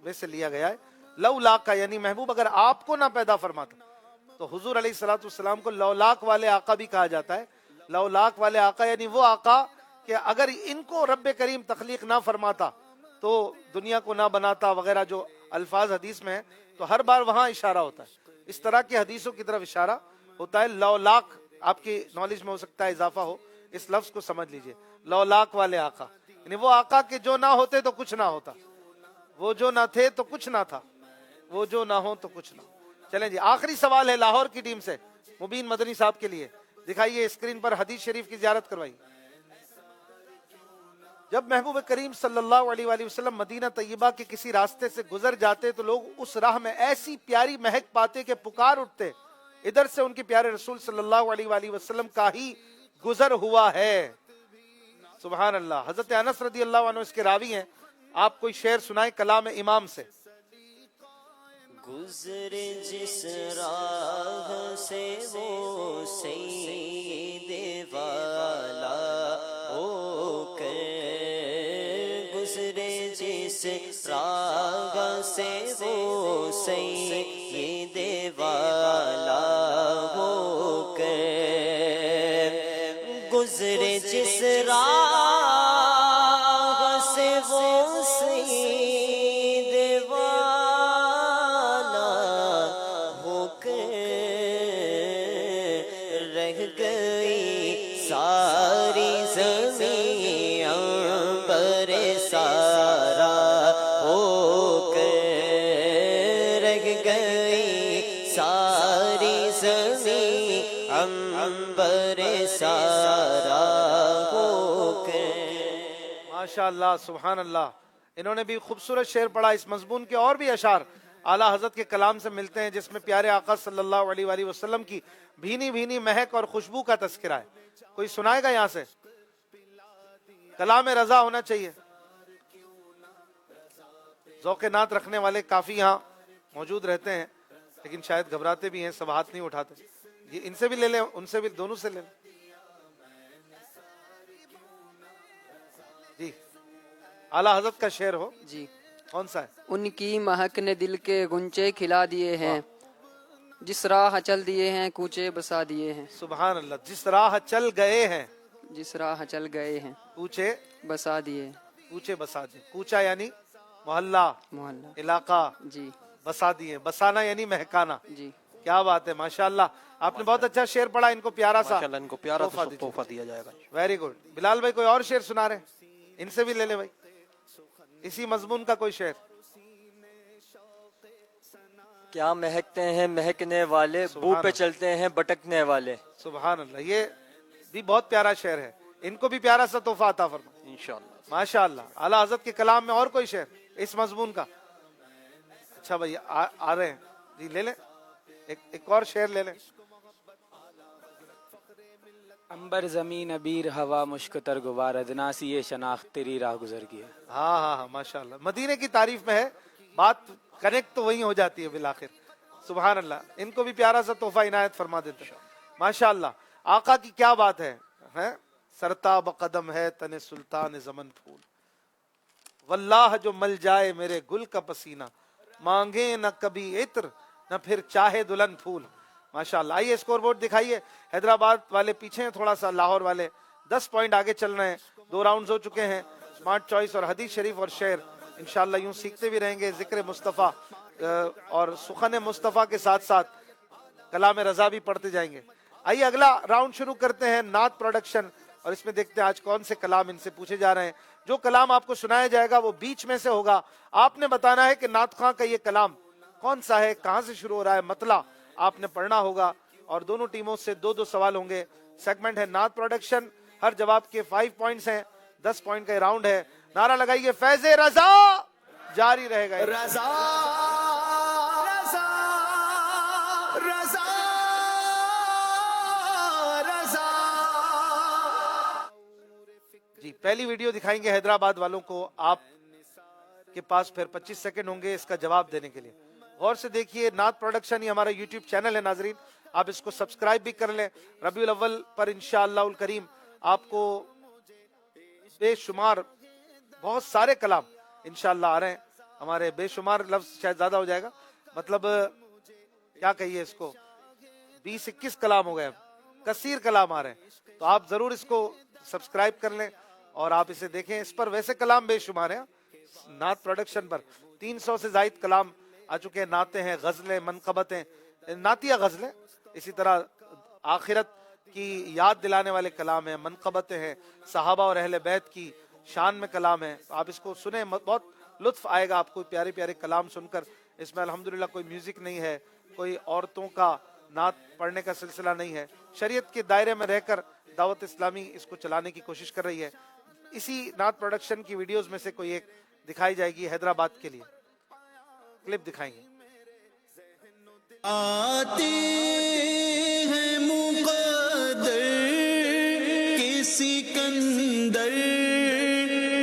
میں سے لیا گیا ہے. لولاک کا یعنی محبوب اگر آپ کو نہ پیدا فرماتا, تو حضور علیہ الصلوۃ والسلام کو لولاک والے آقا بھی کہا جاتا ہے. لولاک والے آقا یعنی وہ آقا کہ اگر ان کو رب کریم تخلیق نہ فرماتا تو دنیا کو نہ بناتا وغیرہ جو الفاظ حدیث میں ہیں, تو ہر بار وہاں اشارہ ہوتا ہے. اس طرح کی حدیثوں کی طرف اشارہ ہوتا ہے. لولاک آپ کی نالج میں ہو سکتا ہے اضافہ ہو, اس لفظ کو سمجھ لیجئے. لولاک والے آقا, یعنی وہ آقا کے جو نہ ہوتے تو کچھ نہ ہوتا, وہ جو نہ تھے تو کچھ نہ تھا, وہ جو نہ ہو تو کچھ نہ. چلیں جی, آخری سوال ہے لاہور کی ٹیم سے مبین مدنی صاحب کے لیے. دکھائیے اسکرین پر حدیث شریف کی زیارت کروائی. جب محبوب کریم صلی اللہ علیہ وآلہ وسلم مدینہ طیبہ کے کسی راستے سے گزر جاتے تو لوگ اس راہ میں ایسی پیاری مہک پاتے کہ پکار اٹھتے, ادھر سے ان کے پیارے رسول صلی اللہ علیہ وآلہ وسلم کا ہی گزر ہوا ہے. سبحان اللہ. حضرت انس رضی اللہ عنہ اس کے راوی ہیں. آپ کوئی شعر سنائیں کلام امام سے. گزرے جس راہ سے وہ سید والا ہو کر, گزرے جس راہ سے وہ سید والا ہو کر, گزرے جس راہ سے وہ سید والا ہو کر, رہ گئی ساری زمین عنبر سارا ہو کر, رہ گئی ساری زمین عنبر سارا ہو کر. ماشاءاللہ, سبحان اللہ. انہوں نے بھی خوبصورت شعر پڑھا. اس مضمون کے اور بھی اشعار اعلیٰ حضرت کے کلام سے ملتے ہیں جس میں پیارے آقا صلی اللہ علیہ وآلہ وسلم کی بھینی بھینی مہک اور خوشبو کا تذکرہ ہے. کوئی سنائے گا یہاں سے؟ کلام رضا ہونا چاہیے. ذوق نعت رکھنے والے کافی یہاں موجود رہتے ہیں, لیکن شاید گھبراتے بھی ہیں, سب ہاتھ نہیں اٹھاتے. یہ ان سے بھی لے لیں, ان سے بھی, دونوں سے لے لیں. جی, اعلیٰ حضرت کا شعر ہو. جی, کون سا ہے؟ ان کی مہک نے دل کے گنچے کھلا دیے ہیں, جس راہ چل دیے ہیں کوچے بسا دیے ہیں. سبحان اللہ. جس راہ چل گئے ہیں, جس راہ چل گئے ہیں کوچے بسا دیے. کوچے بسا دیے. کوچا یعنی محلہ, محلہ, علاقہ. جی. بسا دیے, بسانا یعنی مہکانا. جی, کیا بات ہے, ماشاءاللہ. آپ نے بہت اچھا شعر پڑھا. ان کو پیارا سا ان کو پیارا سا تحفہ دیا جائے گا. Very good. بلال بھائی کوئی اور شعر سنا رہے ہیں, ان سے بھی لے لیں بھائی, اسی مضمون کا کوئی شعر. کیا مہکتے ہیں مہکنے والے, بو پہ چلتے ہیں بٹکنے والے. سبحان اللہ. یہ بھی بہت پیارا شعر ہے. ان کو بھی پیارا سا تحفہ عطا فرمائے انشاءاللہ. ماشاءاللہ. اعلیٰ حضرت کے کلام میں اور کوئی شعر اس مضمون کا؟ اچھا بھائی آ رہے ہیں جی, لے لیں ایک اور شعر لے لیں. انبر زمین ابیر ہوا مشک تر گوار, ادنا سی یہ شناخت تیری راہ گزر گیا. ہاں ہاں ہاں, ماشاءاللہ. مدینے کی تعریف میں ہے بات, کنیکٹ تو وہی ہو جاتی ہے بالآخر. سبحان اللہ. ان کو بھی پیارا سا تحفہ عنایت فرما دیتے ہیں. ماشاءاللہ. آقا کی کیا بات ہے, سرتاب قدم ہے تن سلطان زمن پھول, واللہ جو مل جائے میرے گل کا پسینہ, مانگے نہ کبھی عطر نہ پھر چاہے دلہن پھول. ماشاءاللہ. آئیے اسکور بورڈ دکھائیے. حیدرآباد والے پیچھے ہیں تھوڑا سا, لاہور والے 10 پوائنٹ آگے چل رہے ہیں. 2 راؤنڈز ہو چکے ہیں. اسمارٹ چوائس اور حدیث شریف اور شعر انشاءاللہ یوں سیکھتے بھی رہیں گے. ذکر مصطفیٰ اور سخن مصطفیٰ کے ساتھ ساتھ کلام رضا بھی پڑھتے جائیں گے. آئیے اگلا راؤنڈ شروع کرتے ہیں, نعت پروڈکشن, اور اس میں دیکھتے ہیں آج کون سے کلام ان سے پوچھے جا رہے ہیں. جو کلام آپ کو سنایا جائے گا وہ بیچ میں سے ہوگا. آپ نے بتانا ہے کہ نعت خواں کا یہ کلام کون سا ہے, کہاں سے شروع ہو رہا ہے, مطلع آپ نے پڑھنا ہوگا. اور دونوں ٹیموں سے 2 سوال ہوں گے. سیگمنٹ ہے نعت پروڈکشن, ہر جواب کے 5 پوائنٹس ہیں, 10 پوائنٹ کا یہ راؤنڈ ہے. نعرہ لگائیے فیض رضا, جاری رہے گا. رضا رضا رضا رضا. جی, پہلی ویڈیو دکھائیں گے حیدرآباد والوں کو. آپ کے پاس پھر 25 سیکنڈ ہوں گے اس کا جواب دینے کے لیے. غور سے دیکھیے. نعت پروڈکشن یہ ہمارا یوٹیوب چینل ہے ناظرین, آپ اس کو سبسکرائب بھی کر لیں. ربیع الاول پر انشاءاللہ الکریم آپ کو بے شمار بہت سارے کلام انشاءاللہ آ رہے ہیں. ہمارے بے شمار لفظ شاید زیادہ ہو جائے گا, مطلب کیا کہیے اس کو, 20-21 کلام ہو گئے, کثیر کلام آ رہے ہیں. تو آپ ضرور اس کو سبسکرائب کر لیں اور آپ اسے دیکھیں. اس پر ویسے کلام بے شمار ہیں, نعت پروڈکشن پر 300 سے زائد کلام آ چکے ہیں، نعتیں ہیں، غزلیں، منقبتیں، نعتیہ غزلیں، اسی طرح آخرت کی یاد دلانے والے کلام ہیں، منقبتیں ہیں، صحابہ اور اہل بیت کی شان میں کلام ہے. آپ اس کو سنیں، بہت لطف آئے گا آپ کو پیارے پیارے کلام سن کر. اس میں الحمدللہ کوئی میوزک نہیں ہے، کوئی عورتوں کا نعت پڑھنے کا سلسلہ نہیں ہے. شریعت کے دائرے میں رہ کر دعوت اسلامی اس کو چلانے کی کوشش کر رہی ہے. اسی نعت پروڈکشن کی ویڈیوز میں سے کوئی ایک دکھائی جائے گی حیدرآباد کے لیے، کلپ دکھائیں گے. آتے ہیں مقدر کے سکندر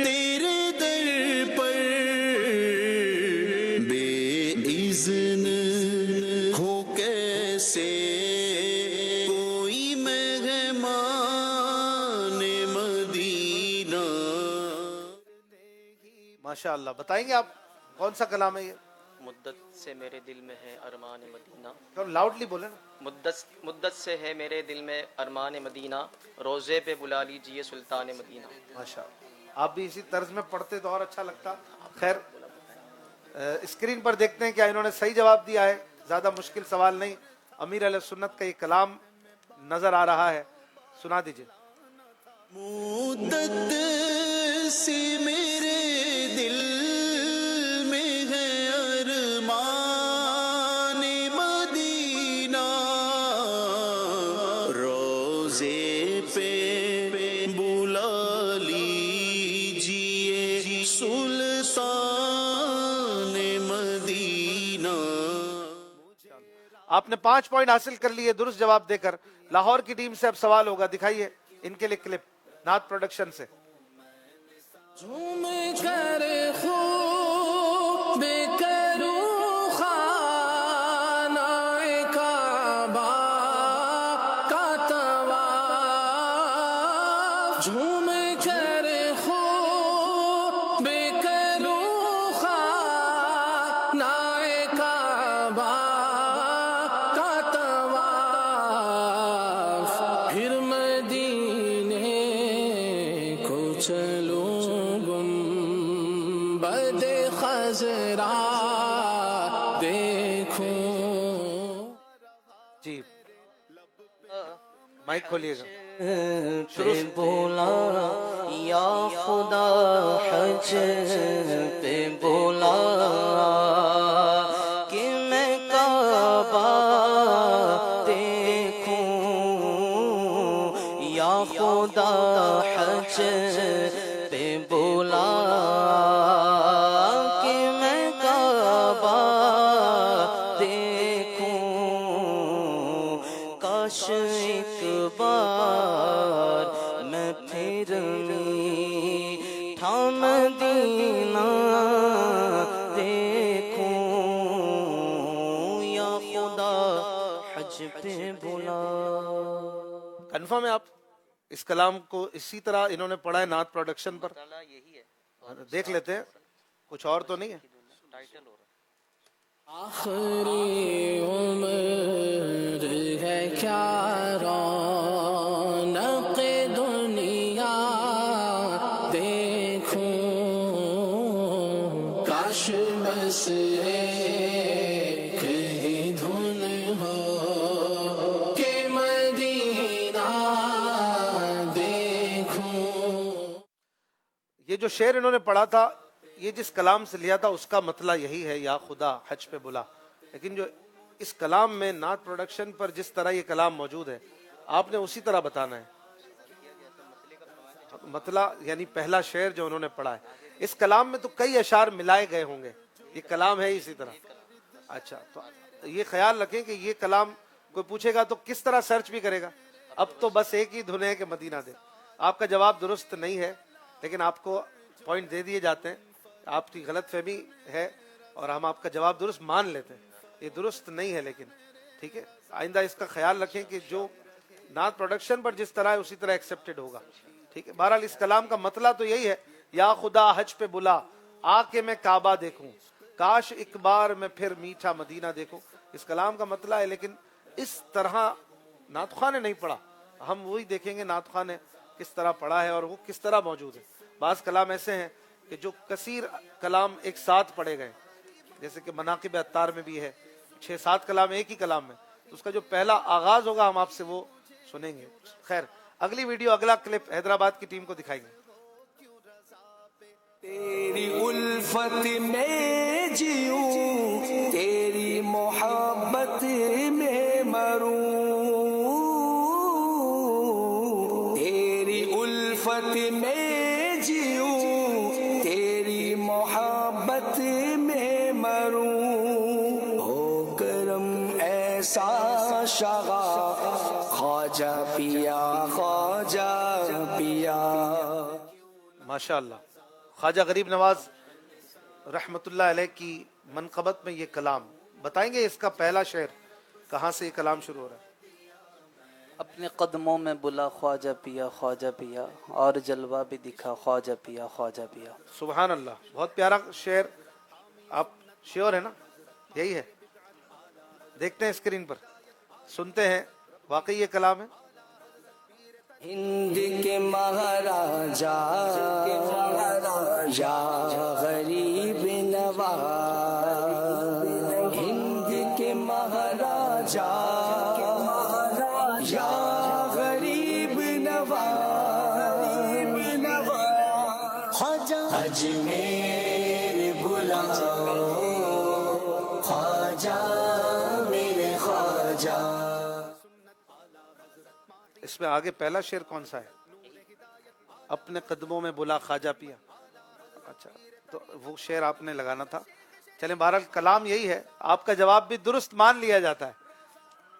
تیرے در پر، بے اذن ہو کیسے کوئی مہمان مدینہ. ماشاء اللہ. بتائیں گے آپ کون سا کلام ہے یہ؟ مدت سے میرے دل میں ہے ارمان مدینہ. لاؤڈلی بولیں نا. مدت سے ہے میرے دل میں ارمان مدینہ، روزے پہ بلا لیجئے سلطان مدینہ. ماشاء اللہ. آپ بھی اسی طرز میں پڑھتے تو اور اچھا لگتا. خیر، اسکرین پر دیکھتے ہیں کیا انہوں نے صحیح جواب دیا ہے. زیادہ مشکل سوال نہیں. امیر علیہ سنت کا یہ کلام نظر آ رہا ہے، سنا دیجئے. مدت سے میرے دل میں ہے ارمان مدینہ، روزے پہ بلا لیجئے سلطان مدینہ. آپ نے 5 پوائنٹ حاصل کر لیے درست جواب دے کر. لاہور کی ٹیم سے اب سوال ہوگا، دکھائیے ان کے لیے کلپ نعت پروڈکشن سے. جھوم کر خوب کروں خانہ کعبہ کا طواف، جھوم کر خوب کروں خانہ کعبہ کا طواف، پھر مدینے کو چلوں گنبد خضرا دیکھوں. جی مائک کھولیے گا. پہ بولا یا خدا حج پہ بولا کہ میں کعبہ دیکھوں، یا خدا حج پہ بولا کہ میں کعبہ دیکھوں، کاش ایک بار میں پھر میٹھا مدینہ دیکھوں، یا خدا حج پہ بلا. کنفرم ہے آپ اس کلام کو اسی طرح انہوں نے پڑھا ہے نعت پروڈکشن پر؟ دیکھ لیتے ہیں، کچھ اور تو نہیں ہے. آخری عمر ہے کیا رونق دنیا دیکھوں، کاش بس ایک ہی دھن ہو کہ مدینہ دیکھوں. یہ جو شعر انہوں نے پڑھا تھا، یہ جس کلام سے لیا تھا اس کا مطلب یہی ہے یا خدا حج پہ بلا. لیکن جو اس کلام میں نعت پروڈکشن پر جس طرح یہ کلام موجود ہے، آپ نے اسی طرح بتانا ہے. مطلب یعنی پہلا شعر جو انہوں نے پڑھا ہے، اس کلام میں تو کئی اشعار ملائے گئے ہوں گے، یہ کلام ہے اسی طرح. اچھا، تو یہ خیال رکھیں کہ یہ کلام کوئی پوچھے گا تو کس طرح سرچ بھی کرے گا. اب تو بس ایک ہی دھن ہے کہ مدینہ دے. آپ کا جواب درست نہیں ہے، لیکن آپ کو پوائنٹ دے دیے جاتے ہیں. آپ کی غلط فہمی ہے اور ہم آپ کا جواب درست مان لیتے ہیں. یہ درست نہیں ہے، لیکن ٹھیک ہے، آئندہ اس کا خیال رکھیں کہ جو نعت پروڈکشن پر جس طرح ہے اسی طرح ایکسیپٹڈ ہوگا. ٹھیک ہے، بہرحال اس کلام کا مطلب تو یہی ہے، یا خدا حج پہ بلا آ کے میں کعبہ دیکھوں، کاش ایک بار میں پھر میٹھا مدینہ دیکھوں. اس کلام کا مطلب ہے، لیکن اس طرح نعت خواہ نے نہیں پڑھا. ہم وہی دیکھیں گے نعت خواہ نے کس طرح پڑھا ہے اور وہ کس طرح موجود ہے. بعض کلام ایسے ہیں کہ جو کثیر کلام ایک ساتھ پڑھے گئے، جیسے کہ مناقب عطار میں بھی ہے 6-7 کلام ایک ہی کلام میں، تو اس کا جو پہلا آغاز ہوگا ہم آپ سے وہ سنیں گے. خیر اگلی ویڈیو، اگلا کلپ حیدرآباد کی ٹیم کو دکھائیں گے. تیری الفت میں جیوں، تیری محبت میں مروں، تیری الفت میں جیوں، تیری محبت میں مروں، ہو کرم ایسا شغا خواجہ پیا، خواجہ پیا. ماشاء اللہ. خواجہ غریب نواز رحمت اللہ علیہ کی منقبت میں یہ کلام بتائیں گے، اس کا پہلا شعر کہاں سے یہ کلام شروع ہو رہا ہے؟ اپنے قدموں میں بلا خواجہ پیا، خواجہ پیا، اور جلوہ بھی دکھا خواجہ پیا، خواجہ پیا. سبحان اللہ. بہت پیارا شعر. آپ شیور ہے نا؟ یہی ہے. دیکھتے ہیں اسکرین پر، سنتے ہیں واقعی یہ کلام ہے. ہند کے مہاراجا یا غریب نواز، ہند کے مہاراجا یا غریب نواز، خواجہ اجمیر بلاؤ، خواجہ میرے خواجہ. اس میں آگے پہلا شعر کون سا ہے؟ اپنے قدموں میں بلا خواجہ پیا. اچھا تو وہ شعر آپ نے لگانا تھا. چلیں بہرحال کلام یہی ہے. آپ کا جواب بھی درست مان لیا جاتا ہے.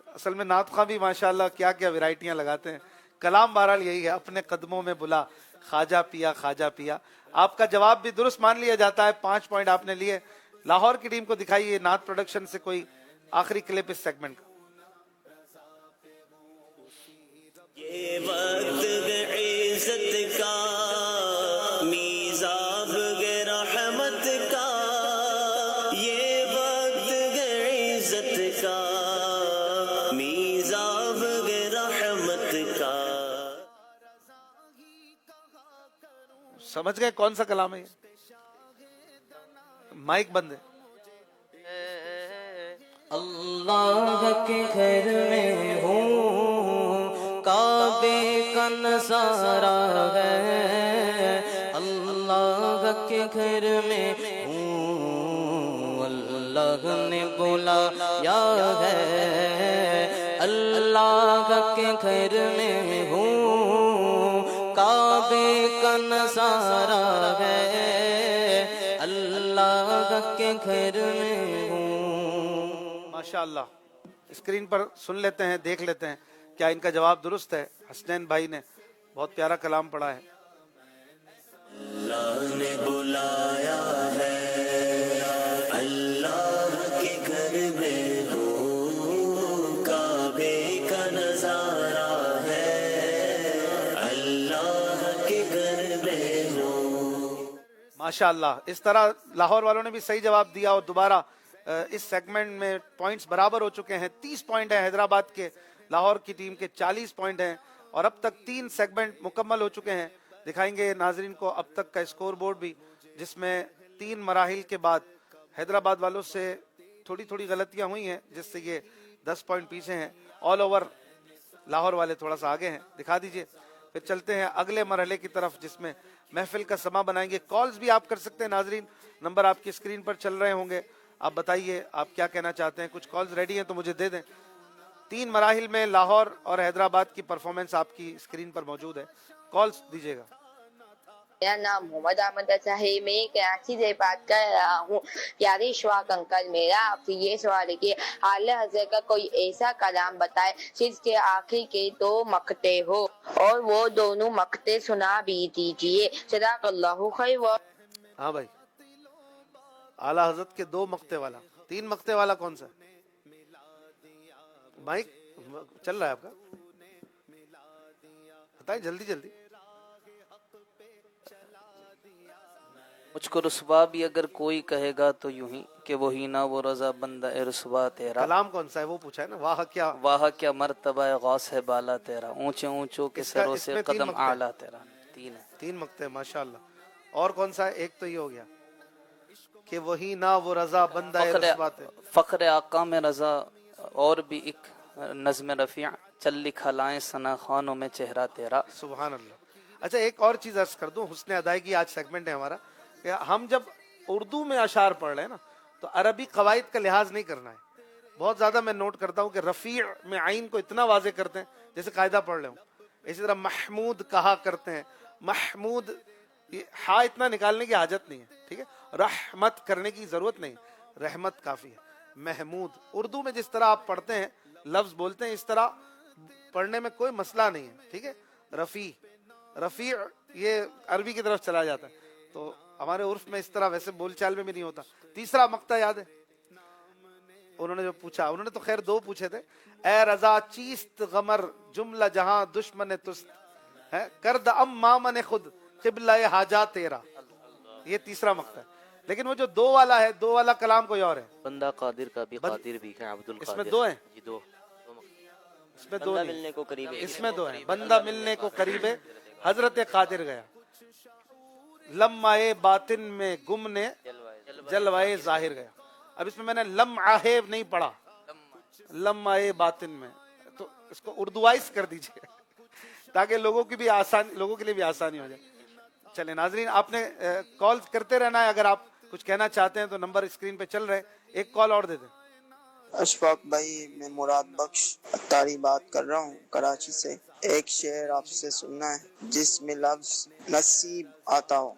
اصل میں نعت خواں بھی ماشاءاللہ کیا کیا ورائٹیاں لگاتے ہیں. کلام بہرحال یہی ہے، اپنے قدموں میں بلا خواجہ پیا، خواجہ پیا. آپ کا جواب بھی درست مان لیا جاتا ہے. 5 پوائنٹ آپ نے لیے. لاہور کی ٹیم کو دکھائیے نعت پروڈکشن سے کوئی آخری کلپ اس سیگمنٹ کا. یہ وقت عزت کا، میزاب رحمت کا، یہ وقت عزت کا، میزاب رحمت کا. سمجھ گئے کون سا کلام ہے یہ؟ مائک بند ہے. اللہ کے گھر میں ہوں، کعبے کا نظارہ ہے، اللہ کے گھر میں ہوں، اللہ نے بلایا ہے، اللہ کے گھر میں ہوں، کعبے کا نظارہ ہے، اللہ کے گھر میں ہوں. ماشاءاللہ. اسکرین پر سن لیتے ہیں، دیکھ لیتے ہیں کیا ان کا جواب درست ہے. حسنین بھائی نے بہت پیارا کلام پڑھا ہے. اللہ نے بلایا ہے، اللہ کے گھر میں ہوں، کعبے کا نظارہ ہے، اللہ کے گھر میں ہوں. ماشاءاللہ. اس طرح لاہور والوں نے بھی صحیح جواب دیا اور دوبارہ اس سیگمنٹ میں پوائنٹس برابر ہو چکے ہیں. 30 پوائنٹ ہیں حیدرآباد کے، لاہور کی ٹیم کے 40 پوائنٹ ہیں، اور اب تک 3 سیگمنٹ مکمل ہو چکے ہیں. دکھائیں گے ناظرین کو اب تک کا اسکور بورڈ بھی، جس میں 3 مراحل کے بعد حیدرآباد والوں سے تھوڑی تھوڑی غلطیاں ہوئی ہیں، جس سے یہ 10 پوائنٹ پیچھے ہیں. آل اوور لاہور والے تھوڑا سا آگے ہیں. دکھا دیجئے. پھر چلتے ہیں اگلے مرحلے کی طرف، جس میں محفل کا سما بنائیں گے. کالز بھی آپ کر سکتے ہیں ناظرین، نمبر آپ کی اسکرین پر چل رہے ہوں گے. آپ بتائیے آپ کیا کہنا چاہتے ہیں. کچھ کالز ریڈی ہیں تو مجھے دے دیں. 3 مراحل میں لاہور اور حیدرآباد کی پرفارمنس آپ کی اسکرین پر موجود ہے. کالز دیجیے گا. میرا نام محمد احمد ہے، میں کراچی سے بات کر رہا ہوں. پیارے اشفاق انکل، میرا آپ سے یہ سوال ہے کہ اعلیٰ حضرت کا کوئی ایسا کلام بتائے جس کے آخر کے 2 مقطع ہو، اور وہ دونوں مقطع سنا بھی دیجیے. صدق اللہ خیر. ہاں بھائی، اعلیٰ حضرت کے 2 مقطع والا. 3 مقطع والا کون سا؟ مائک چل رہا ہے آپ کا؟ بتائیں جلدی جلدی. مجھ کو رسوا بھی اگر کوئی کہے گا تو یوں ہی کہ وہی نہ وہ رضا بندہ اے رسوا تیرا. کلام کون سا ہے وہ پوچھا ہے نا. واہ کیا مرتبہ غوث ہے بالا تیرا، اونچے اونچوں کے سروں سے قدم اعلیٰ تیرا. 3 مقطع. ماشاءاللہ. اور کون سا ہے؟ ایک تو یہ ہو گیا کہ وہی نہ وہ رضا بندہ رسوات ہے. فخر آقا میں رضا اور بھی ایک نظم رفیع چل لکھا لائیں ثنا خوانوں میں چہرہ تیرا. سبحان اللہ. اچھا ایک اور چیز عرض کر دوں, حسن ادائیگی آج سیگمنٹ ہے ہمارا, کہ ہم جب اردو میں اشعار پڑھ رہے ہیں نا تو عربی قواعد کا لحاظ نہیں کرنا ہے. بہت زیادہ میں نوٹ کرتا ہوں کہ رفیع میں عین کو اتنا واضح کرتے ہیں جیسے قاعدہ پڑھ رہے ہوں. اسی طرح محمود کہا کرتے ہیں, محمود ہا اتنا نکالنے کی حاجت نہیں ہے, ٹھیک ہے. رحمت کرنے کی ضرورت نہیں, رحمت کافی ہے. محمود اردو میں جس طرح آپ پڑھتے ہیں لفظ بولتے ہیں اس طرح پڑھنے میں کوئی مسئلہ نہیں ہے, ٹھیک ہے. رفیع یہ عربی کی طرف چلا جاتا ہے, تو ہمارے عرف میں اس طرح ویسے بول چال میں بھی نہیں ہوتا. تیسرا مقطع یاد ہے انہوں نے جو پوچھا, انہوں نے تو خیر دو پوچھے تھے. اے رضا چیست غمر جملہ جہاں دشمن تست ہے, کرد ام مامن خود قبلہ حاجات تیرا. یہ تیسرا مقطع ہے. لیکن وہ جو دو والا ہے, دو والا کلام کوئی اور ہے. بندہ قادر کا بھی قادر بھی ہے, عبد القادر. اس میں دو ہیں جی دو. اس میں دو ملنے کو قریب ہے. اس میں دو ہیں. بندہ ملنے کو قریب ہے, حضرت قادر گیا. لمعے باطن میں گم نے جلوائے ظاہر گیا. اب اس میں میں نے لمعہ نہیں پڑھا, لمعے باطن میں, تو اس کو اردوائز کر دیجئے تاکہ لوگوں کی بھی آسانی, لوگوں کے لیے بھی آسانی ہو جائے. چلیں ناظرین, آپ نے کال کرتے رہنا ہے. اگر آپ کچھ کہنا چاہتے ہیں تو نمبر اسکرین پہ چل رہے ہیں. ایک کال اور دے دیں. اشفاق بھائی, میں مراد بخش اتاری بات کر رہا ہوں کراچی سے. ایک شعر آپ سے سننا ہے جس میں لفظ نصیب آتا ہو.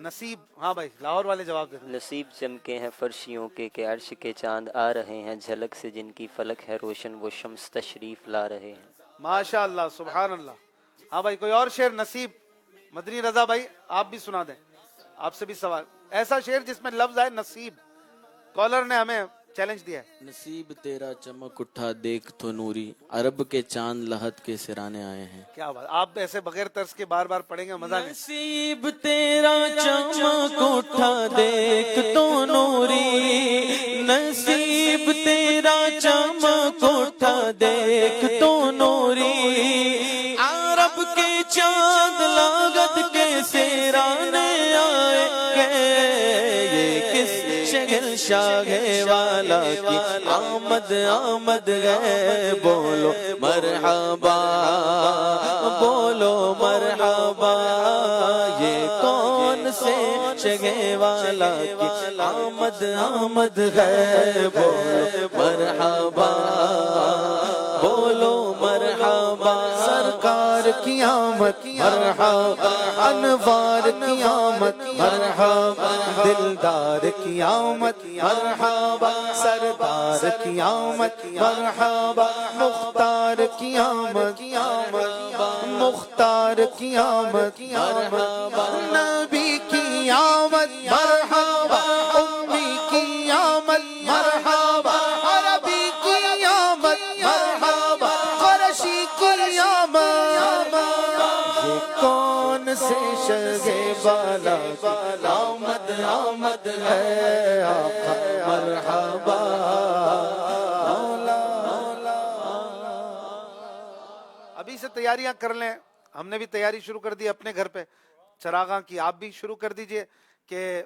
نصیب, ہاں بھائی لاہور والے جواب دے دیں. نصیب چمکے ہیں فرشیوں کے کہ عرش کے چاند آ رہے ہیں, جھلک سے جن کی فلک ہے روشن وہ شمس تشریف لا رہے ہیں. ماشاء اللہ, سبحان اللہ. ہاں بھائی کوئی اور شعر نصیب, مدنی رضا بھائی آپ بھی سنا دیں. آپ سے بھی سوال, ایسا شعر جس میں لفظ آئے نصیب. کالر نے ہمیں چیلنج دیا ہے. نصیب تیرا چمک اٹھا دیکھ تو نوری, عرب کے چاند لہت کے سرانے آئے ہیں. کیا بات, آپ ایسے بغیر طرز کے بار بار پڑھیں گے مزہ نہیں. نصیب تیرا چمک اٹھا دیکھ تو نوری, نصیب تیرا چمک اٹھا دیکھ تو نوری, عرب کے چاند لاغت کے سرانے آئے گئے. یہ کس شگل شاگے والا کی آمد آمد گئے, بولو مرحبا بولو مرحبا. یہ کون سے شگے والا کی آمد آمد گئے, بولو مرحبا بولو مرحبا. سرکار کی آمد مرحبا, انوار کی آمد مرحبا, دلدار کی آمد مرحبا, سردار کی آمد مرحبا, مختار کی آمد مختار کی آمد مرحبا, نبی کی آمد مرحبا, امی کی آمد مرحبا, عربی کی آمد مرحبا, قرشی کی آمد. یہ کون سے شگے بالا کی آمد آمد ہے آقا مرحبا. ابھی سے تیاریاں کر لیں, ہم نے بھی تیاری شروع کر دی اپنے گھر پہ چراغاں کی, آپ بھی شروع کر دیجئے کہ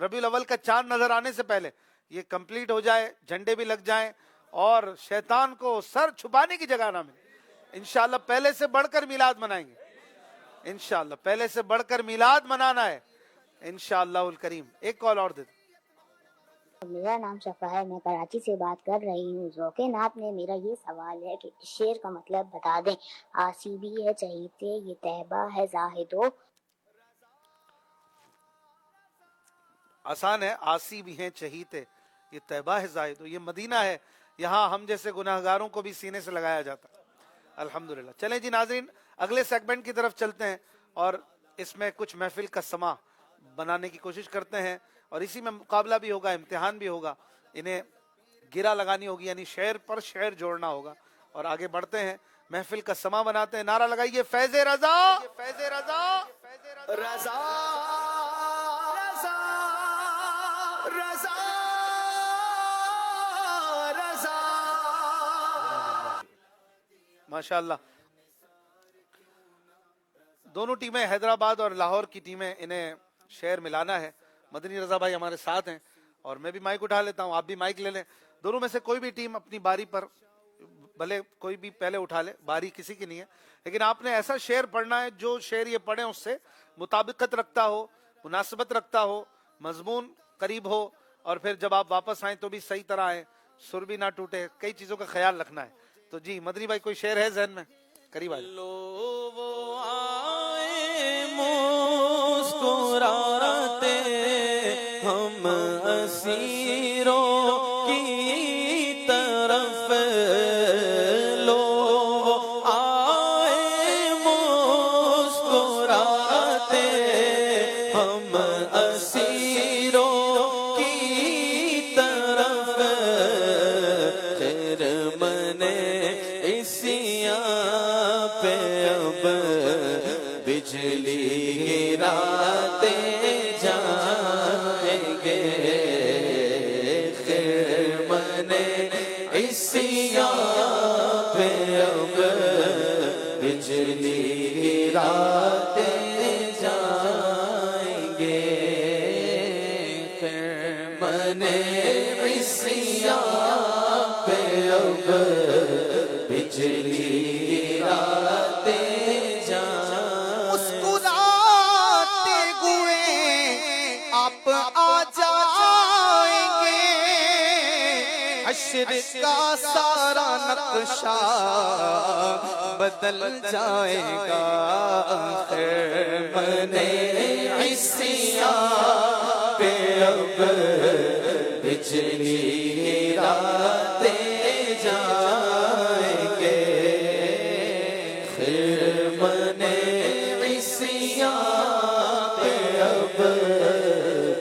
ربیع الاول کا چاند نظر آنے سے پہلے یہ کمپلیٹ ہو جائے, جھنڈے بھی لگ جائیں اور شیطان کو سر چھپانے کی جگہ نہ ملے. انشاءاللہ پہلے سے بڑھ کر میلاد منائیں گے, انشاءاللہ پہلے سے بڑھ کر میلاد منانا ہے انشاءاللہ الکریم. ایک کال اور دے دیں. میرا نام شفا ہے, میں کراچی سے بات کر رہی ہوں. ذوق ناب نے میرا یہ سوال ہے کہ شعر کا مطلب بتا دیں. آسی بھی ہے چہیتے, یہ طیبہ ہے زاہدو. آسان ہے, آسی بھی ہیں چہیتے یہ طیبہ ہے زاہدو. یہ مدینہ ہے, یہاں ہم جیسے گناہگاروں کو بھی سینے سے لگایا جاتا. الحمدللہ. چلیں جی ناظرین, اگلے سیگمنٹ کی طرف چلتے ہیں اور اس میں کچھ محفل کا سما بنانے کی کوشش کرتے ہیں, اور اسی میں مقابلہ بھی ہوگا, امتحان بھی ہوگا. انہیں گرہ لگانی ہوگی, یعنی شعر پر شعر جوڑنا ہوگا. اور آگے بڑھتے ہیں, محفل کا سما بناتے ہیں. نعرہ لگائیے فیض رضا, فیض رضا, رضا رضا رضا. ماشاءاللہ. دونوں ٹیمیں حیدرآباد اور لاہور کی ٹیمیں, انہیں شعر ملانا ہے مدنی رضا بھائی ہمارے ساتھ ہیں اور میں بھی مائک اٹھا لیتا ہوں, آپ بھی مائک لے لیں. دونوں میں سے کوئی بھی ٹیم اپنی باری پر, بھلے کوئی بھی پہلے اٹھا لے, باری کسی کی نہیں ہے, لیکن آپ نے ایسا شعر پڑھنا ہے جو شعر یہ پڑھیں اس سے مطابقت رکھتا ہو, مناسبت رکھتا ہو, مضمون قریب ہو, اور پھر جب آپ واپس آئیں تو بھی صحیح طرح آئیں, سر بھی نہ ٹوٹے, کئی چیزوں کا خیال رکھنا ہے. تو جی مدنی بھائی کوئی شعر ہے ذہن میں؟ قریب آئے. مسکراتے ہم اسیروں کی طرف, لو آئے مسکراتے ہم اسیروں کی طرف, خیر منے اسیاں پہ اب بجلی گراتے جائیں گے, خیر منے اسیاں پہ اب بجلی گراتے جائیں گے, خیر منے اسیاں پہ اب بجلی گراتے آپ آ جائیں گے, حشر کا سارا نقشہ بدل جائے گا, خیر منے عیسیٰ پہ اب بجلی گراتے جائیں گے, خیر منے عیسیٰ پہ اب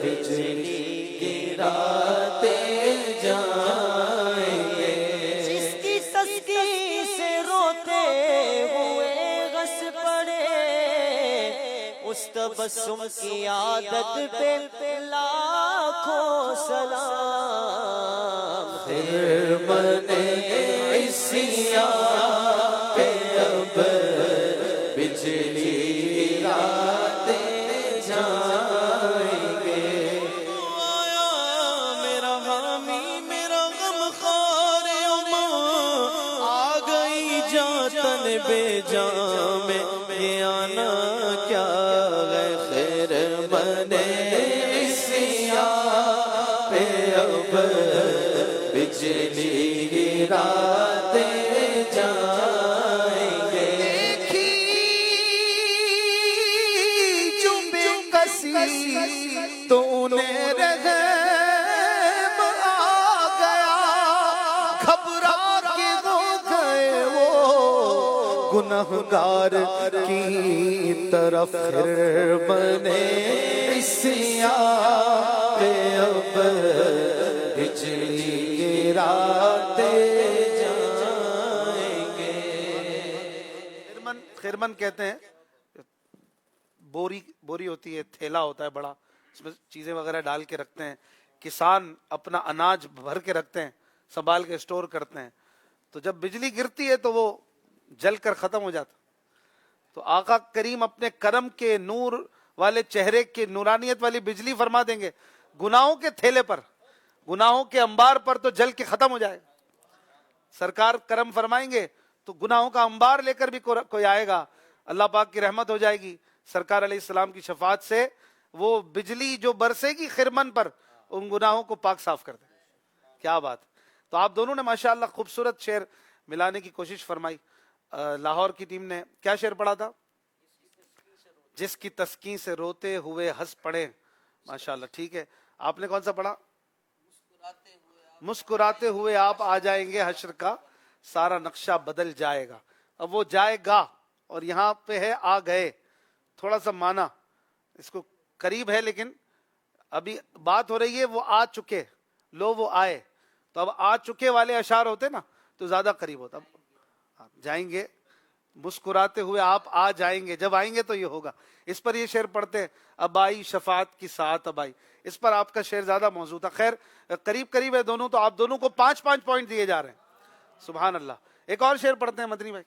بجلی گراتے جائیں گے, جس کی تسکی سے روتے ہوئے غص پڑے, اس تبسم کی عادت پہ لاکھوں سلام, خیر منے عیسیٰ پہ اب بجلی گراتے جائیں گے. میرا حامی میرا غم خوار آ گئی جاتن بے جام میں, یہ آنا کیا ہے, خیر منے عیسیٰ پہ اب بجلی گراتے جائیں گے. تو انہیں رحم آ گیا, گھبرا کے ہو گئے وہ گنہگار کی طرف, خیر منے عیسیٰ پہ اب بجلی گراتے جائیں گے. خیرمن کہتے ہیں, بوری ہوتی ہے, تھیلا ہوتا ہے بڑا, اس میں چیزیں وغیرہ ڈال کے رکھتے ہیں, کسان اپنا اناج بھر کے رکھتے ہیں, سنبھال کے اسٹور کرتے ہیں, تو جب بجلی گرتی ہے تو وہ جل کر ختم ہو جاتا. تو آقا کریم اپنے کرم کے نور والے چہرے کے نورانیت والی بجلی فرما دیں گے, گناہوں کے تھیلے پر, گناہوں کے انبار پر تو جل کے ختم ہو جائے گا. سرکار کرم فرمائیں گے تو گناہوں کا انبار لے کر بھی کوئی آئے گا, اللہ پاک کی رحمت ہو جائے گی, سرکار علیہ السلام کی شفاعت سے وہ بجلی جو برسے گی خرمن پر, ان گناہوں کو پاک صاف کر دے. کیا بات. تو آپ دونوں نے ماشاءاللہ خوبصورت شعر ملانے کی کوشش فرمائی. لاہور کی ٹیم نے کیا شعر پڑھا تھا؟ جس کی تسکین سے روتے ہوئے ہنس پڑے. ماشاءاللہ ٹھیک ہے. آپ نے کون سا پڑھا؟ مسکراتے ہوئے آپ آ جائیں گے, حشر کا سارا نقشہ بدل جائے گا. اب وہ جائے گا اور یہاں پہ ہے آ گئے, تھوڑا سا مانا اس کو قریب ہے, لیکن ابھی بات ہو رہی ہے وہ آ چکے, لو وہ آئے, تو اب آ چکے والے اشعار ہوتے نا تو زیادہ قریب ہوتا. اب جائیں گے, مسکراتے ہوئے آپ آ جائیں گے, جب آئیں گے تو یہ ہوگا. اس پر یہ شعر پڑھتے ہیں, اب آئی شفاعت کی ساعت اب آئی, اس پر آپ کا شعر زیادہ موضوع تھا. خیر قریب قریب ہے دونوں, تو آپ دونوں کو 5-5 پوائنٹ دیے جا رہے ہیں. سبحان اللہ. ایک اور شعر پڑھتے ہیں مدنی بھائی,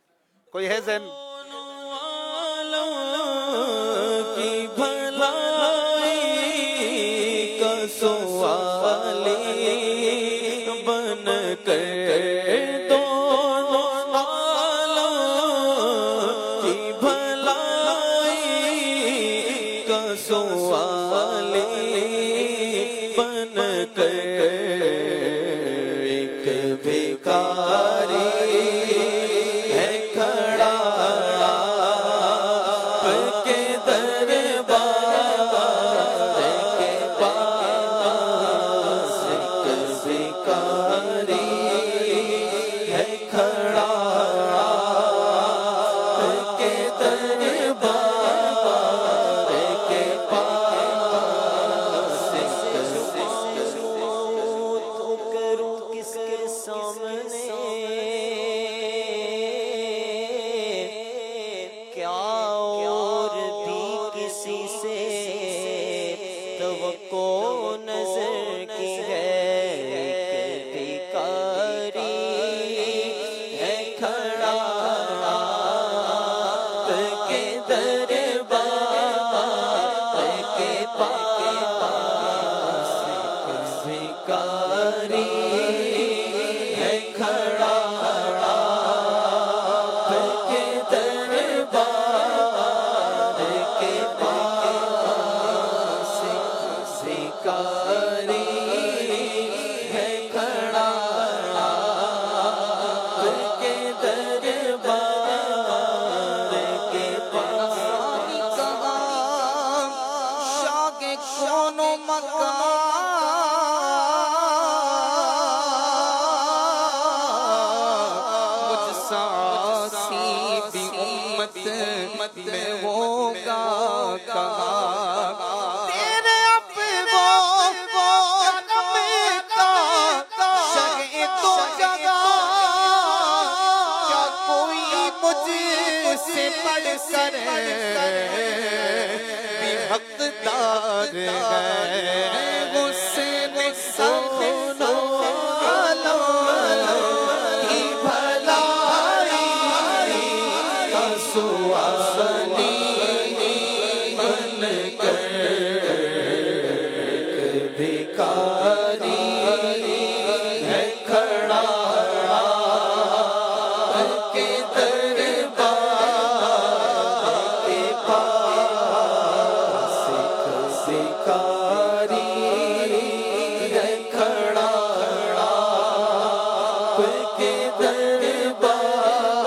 کوئی ہے ذہن؟ کی بھلائی بن کر دونوں عالم کی بھلائی کا سوالی بن کر ایک بھکاری ہے کھڑا کے دربار کے پاس، ایک بھکاری ہے کھڑا کے دربار کے پاس، تو کروں کس کے سامنے، کیا اور بھی کسی سے توقع نظر کی ہے، ایک بھکاری ہے کھڑا کے دربار کے پاس، ایک بھکاری ہے کھڑا کے دربار کے پاس، ایک بھکاری ہے کھڑا کے دربار کے پاس۔ شاہ کے کون و مکان، مجھ ساسی بھی امت میں ہوگا کہاں، تیرے افغان قدم کا شہ تو جگہ، کیا کوئی مجھ سے بڑھ کر بھی حقدار ہے، حسین دونوں عالم کی بھلائی کا سوالی بن کر ایک بھکاری ہے کھڑا کے دربار کے پاس، ایک بھکاری ہے کھڑا کے دربار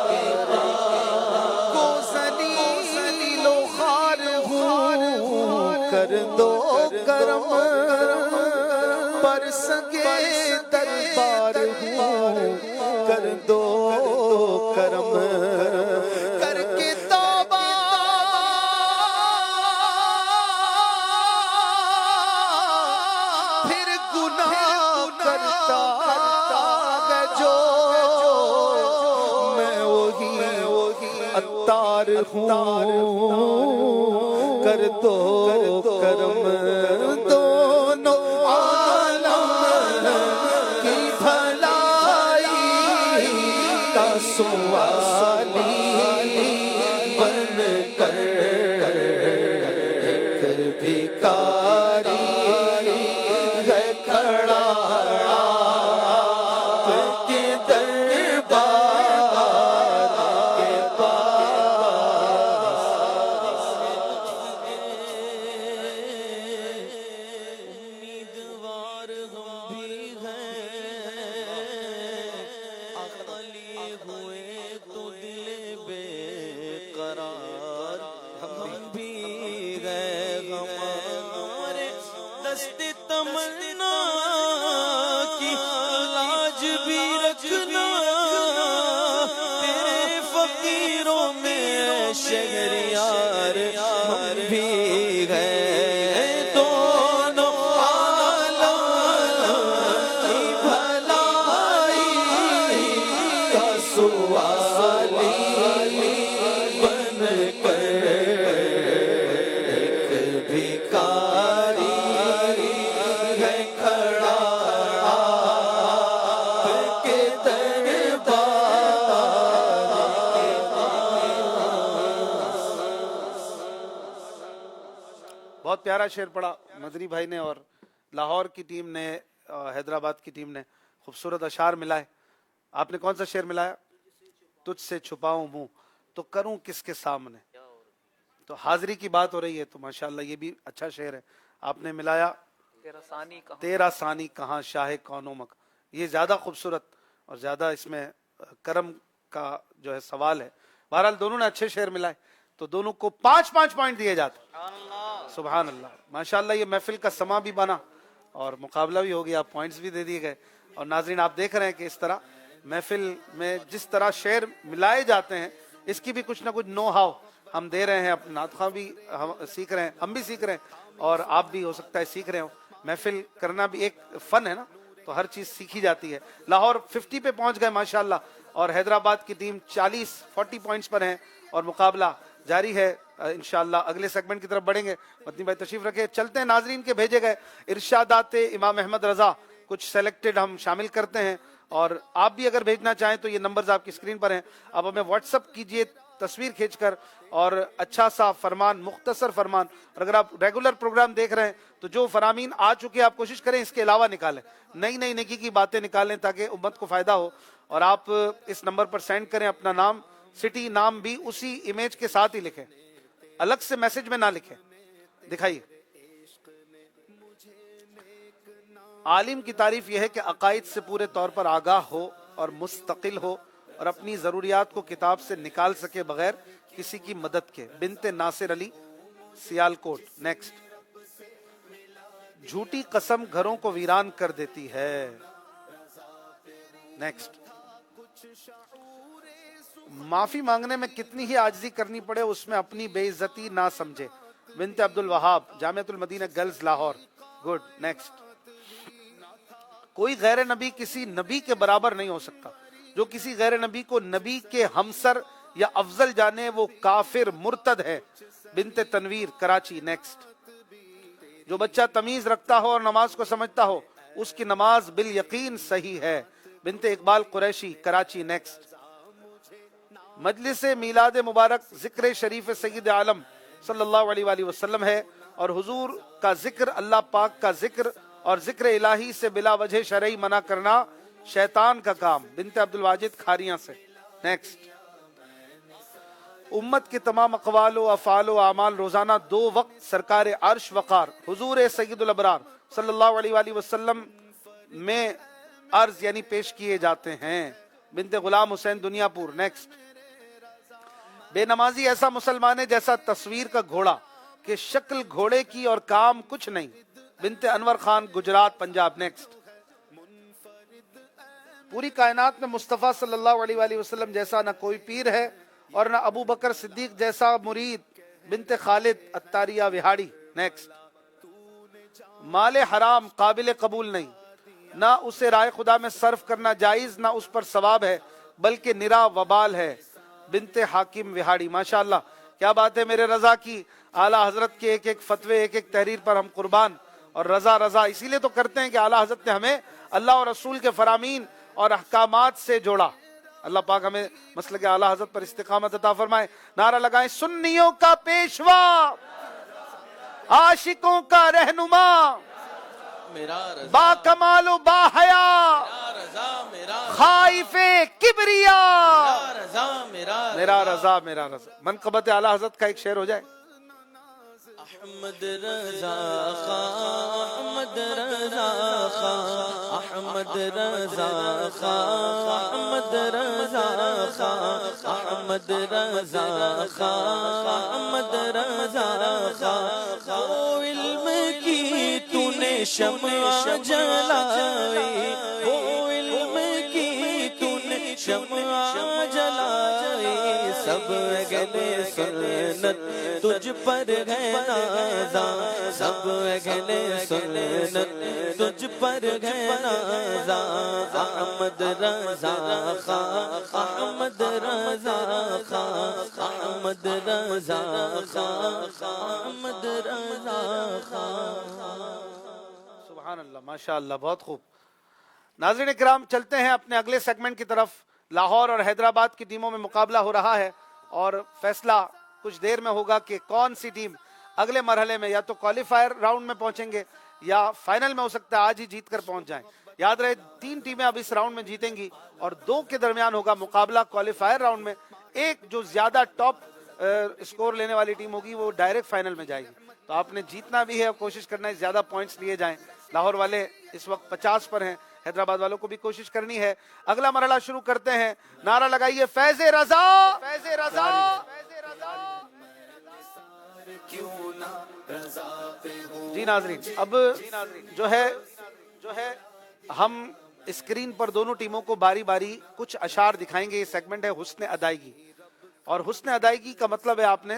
کے پاس۔ کو ذلیل و خوار ہوں کر دو کرم، پر سگے دربار ہوں کر دو کرم، کر کے توبہ پھر گناہ کرتا ہے جو، میں وہی عطار ہوں کر دو کرم، دونوں عالم کی بھلائی کا سوالی بن کر ایک بھکاری ہے کھڑا کے دربار کے پاس۔ امیدوار ہم بھی ہیں، عقلی ہوئے تو دل بے قرار ہم بھی گئے، ہمارے دست تمنا کی لاج بھی رکھنا، تیرے فقیروں میں شہریار ہم بھی گئے، دونوں عالم کی بھلائی کا سوالی بن کر ایک بھکاری ہے کھڑا کے دربار کے پاس۔ بہت پیارا شعر پڑھا مدری بھائی نے اور لاہور کی ٹیم نے حیدرآباد کی ٹیم نے خوبصورت اشعار ملائے. آپ نے کون سا شعر ملایا؟ تجھ سے چھپاؤں منہ تو کروں کس کے سامنے. تو حاضری کی بات ہو رہی ہے تو ماشاءاللہ یہ بھی اچھا شعر ہے. آپ نے ملایا تیرا ثانی کہاں شاہ کون و مکان. یہ زیادہ خوبصورت اور زیادہ اس میں کرم کا جو ہے سوال ہے. بہرحال دونوں نے اچھے شعر ملائے تو دونوں کو 5-5 پوائنٹ دیے جاتے. سبحان اللہ. ماشاءاللہ یہ محفل کا سما بھی بنا اور مقابلہ بھی ہو گیا, پوائنٹس بھی دے دیے گئے. اور ناظرین آپ دیکھ رہے ہیں کہ اس طرح محفل میں جس طرح شعر ملائے جاتے ہیں اس کی بھی کچھ نہ کچھ نو ہاؤ ہم دے رہے ہیں. اپنے نعت خواں بھی ہم سیکھ رہے ہیں, ہم بھی سیکھ رہے ہیں اور آپ بھی ہو سکتا ہے سیکھ رہے ہو. محفل کرنا بھی ایک فن ہے نا, تو ہر چیز سیکھی جاتی ہے. لاہور 50 پہ پہنچ گئے ماشاءاللہ اور حیدرآباد کی ٹیم 40 پوائنٹس پر ہیں اور مقابلہ جاری ہے. انشاءاللہ اگلے سیگمنٹ کی طرف بڑھیں گے. مدنی بھائی تشریف رکھے. چلتے ہیں ناظرین کے بھیجے گئے ارشادات امام احمد رضا کچھ سیلیکٹڈ ہم شامل کرتے ہیں اور آپ بھی اگر بھیجنا چاہیں تو یہ نمبرز آپ کی اسکرین پر ہیں. آپ ہمیں واٹس اپ کیجئے تصویر کھینچ کر اور اچھا سا فرمان, مختصر فرمان. اور اگر آپ ریگولر پروگرام دیکھ رہے ہیں تو جو فرامین آ چکے آپ کوشش کریں اس کے علاوہ نکالیں, نئی نئی نیکی کی باتیں نکالیں تاکہ امت کو فائدہ ہو. اور آپ اس نمبر پر سینڈ کریں اپنا نام, سٹی, نام بھی اسی امیج کے ساتھ ہی لکھیں, الگ سے میسج میں نہ لکھیں. دکھائیے. عالم کی تعریف یہ ہے کہ عقائد سے پورے طور پر آگاہ ہو اور مستقل ہو اور اپنی ضروریات کو کتاب سے نکال سکے بغیر کسی کی مدد کے. بنت ناصر علی, سیالکوٹ. نیکسٹ. جھوٹی قسم گھروں کو ویران کر دیتی ہے. نیکسٹ. معافی مانگنے میں کتنی ہی عاجزی کرنی پڑے اس میں اپنی بے عزتی نہ سمجھے. بنت عبد الوہاب, جامعۃ المدینہ گرلز, لاہور. گڈ. نیکسٹ. کوئی غیر نبی کسی نبی کے برابر نہیں ہو سکتا. جو کسی غیر نبی کو نبی کے ہمسر یا افضل جانے وہ کافر مرتد ہے. بنت تنویر, کراچی. نیکسٹ. جو بچہ تمیز رکھتا ہو اور نماز کو سمجھتا ہو اس کی نماز بالیقین صحیح ہے. بنت اقبال قریشی, کراچی. نیکسٹ. مجلس میلاد مبارک ذکر شریف سید عالم صلی اللہ علیہ وآلہ وسلم ہے اور حضور کا ذکر, اللہ پاک کا ذکر اور ذکر الہی سے بلا وجہ شرعی منع کرنا شیطان کا کام. بنت عبد الواجد, کھاریاں سے. نیکسٹ. امت کے تمام اقوال و افعال و اعمال روزانہ 2 وقت سرکار عرش وقار حضور سید الابرار صلی اللہ علیہ وآلہ وسلم میں عرض یعنی پیش کیے جاتے ہیں. بنت غلام حسین, دنیا پور. نیکسٹ. بے نمازی ایسا مسلمان ہے جیسا تصویر کا گھوڑا کہ شکل گھوڑے کی اور کام کچھ نہیں. بنت انور خان, گجرات, پنجاب. نیکسٹ. پوری کائنات میں مصطفیٰ صلی اللہ علیہ وآلہ وسلم جیسا نہ کوئی پیر ہے اور نہ ابو بکر صدیق جیسا مرید. بنت خالد, اتاریہ, وہاڑی. نیکسٹ. مال حرام قابل قبول نہیں, نہ اسے رائے خدا میں صرف کرنا جائز نہ اس پر ثواب ہے بلکہ نرا وبال ہے. بنت حاکم, وہاڑی. ماشاءاللہ کیا بات ہے میرے رضا کی. اعلیٰ حضرت کے ایک ایک فتوے, ایک ایک تحریر پر ہم قربان. اور رضا رضا اسی لیے تو کرتے ہیں کہ اعلیٰ حضرت نے ہمیں اللہ اور رسول کے فرامین اور احکامات سے جوڑا. اللہ پاک ہمیں مسلک اعلیٰ حضرت پر استقامت عطا فرمائے. نعرہ لگائیں, سنیوں کا پیشوا, عاشقوں کا رہنما, با کمال و با حیا, خائف کبریا, میرا رضا میرا رضا. منقبت اعلیٰ حضرت کا ایک شعر ہو جائے. احمد رضا خان, احمد رضا خان, احمد رضا خان, احمد رضا خان, احمد رضا خان, احمد رضا خان. وہ علم کی تو نے شمع جلائی, وہ علم کی تو نے شمع جلائی. سب اہل سنت تجھ پر ہے نازاں, سب اہل سنت تجھ پر ہے نازاں. احمد رضا خان, احمد رضا خان, احمد رضا خان, احمد رضا خان. سبحان اللہ, ماشاءاللہ, بہت خوب. ناظرین کرام چلتے ہیں اپنے اگلے سیگمنٹ کی طرف. لاہور اور حیدرآباد کی ٹیموں میں مقابلہ ہو رہا ہے اور فیصلہ کچھ دیر میں ہوگا کہ کون سی ٹیم اگلے مرحلے میں یا تو کوالیفائر راؤنڈ میں پہنچیں گے یا فائنل میں ہو سکتا ہے آج ہی جیت کر پہنچ جائیں. یاد رہے 3 ٹیمیں اب اس راؤنڈ میں جیتیں گی اور 2 کے درمیان ہوگا مقابلہ کوالیفائر راؤنڈ میں. ایک جو زیادہ ٹاپ اسکور لینے والی ٹیم ہوگی وہ ڈائریکٹ فائنل میں جائے گی. تو آپ نے جیتنا بھی ہے اور کوشش کرنا ہے زیادہ پوائنٹس لیے جائیں. لاہور والے اس وقت 50 پر ہیں, حیدرآباد والوں کو بھی کوشش کرنی ہے. اگلا مرحلہ شروع کرتے ہیں. نعرہ لگائیے فیض رضا, فیض رضا. جی ناظرین, اب جو ہے ہم اسکرین پر دونوں ٹیموں کو باری باری کچھ اشعار دکھائیں گے. یہ سیگمنٹ ہے حسن ادائیگی, اور حسن ادائیگی کا مطلب ہے آپ نے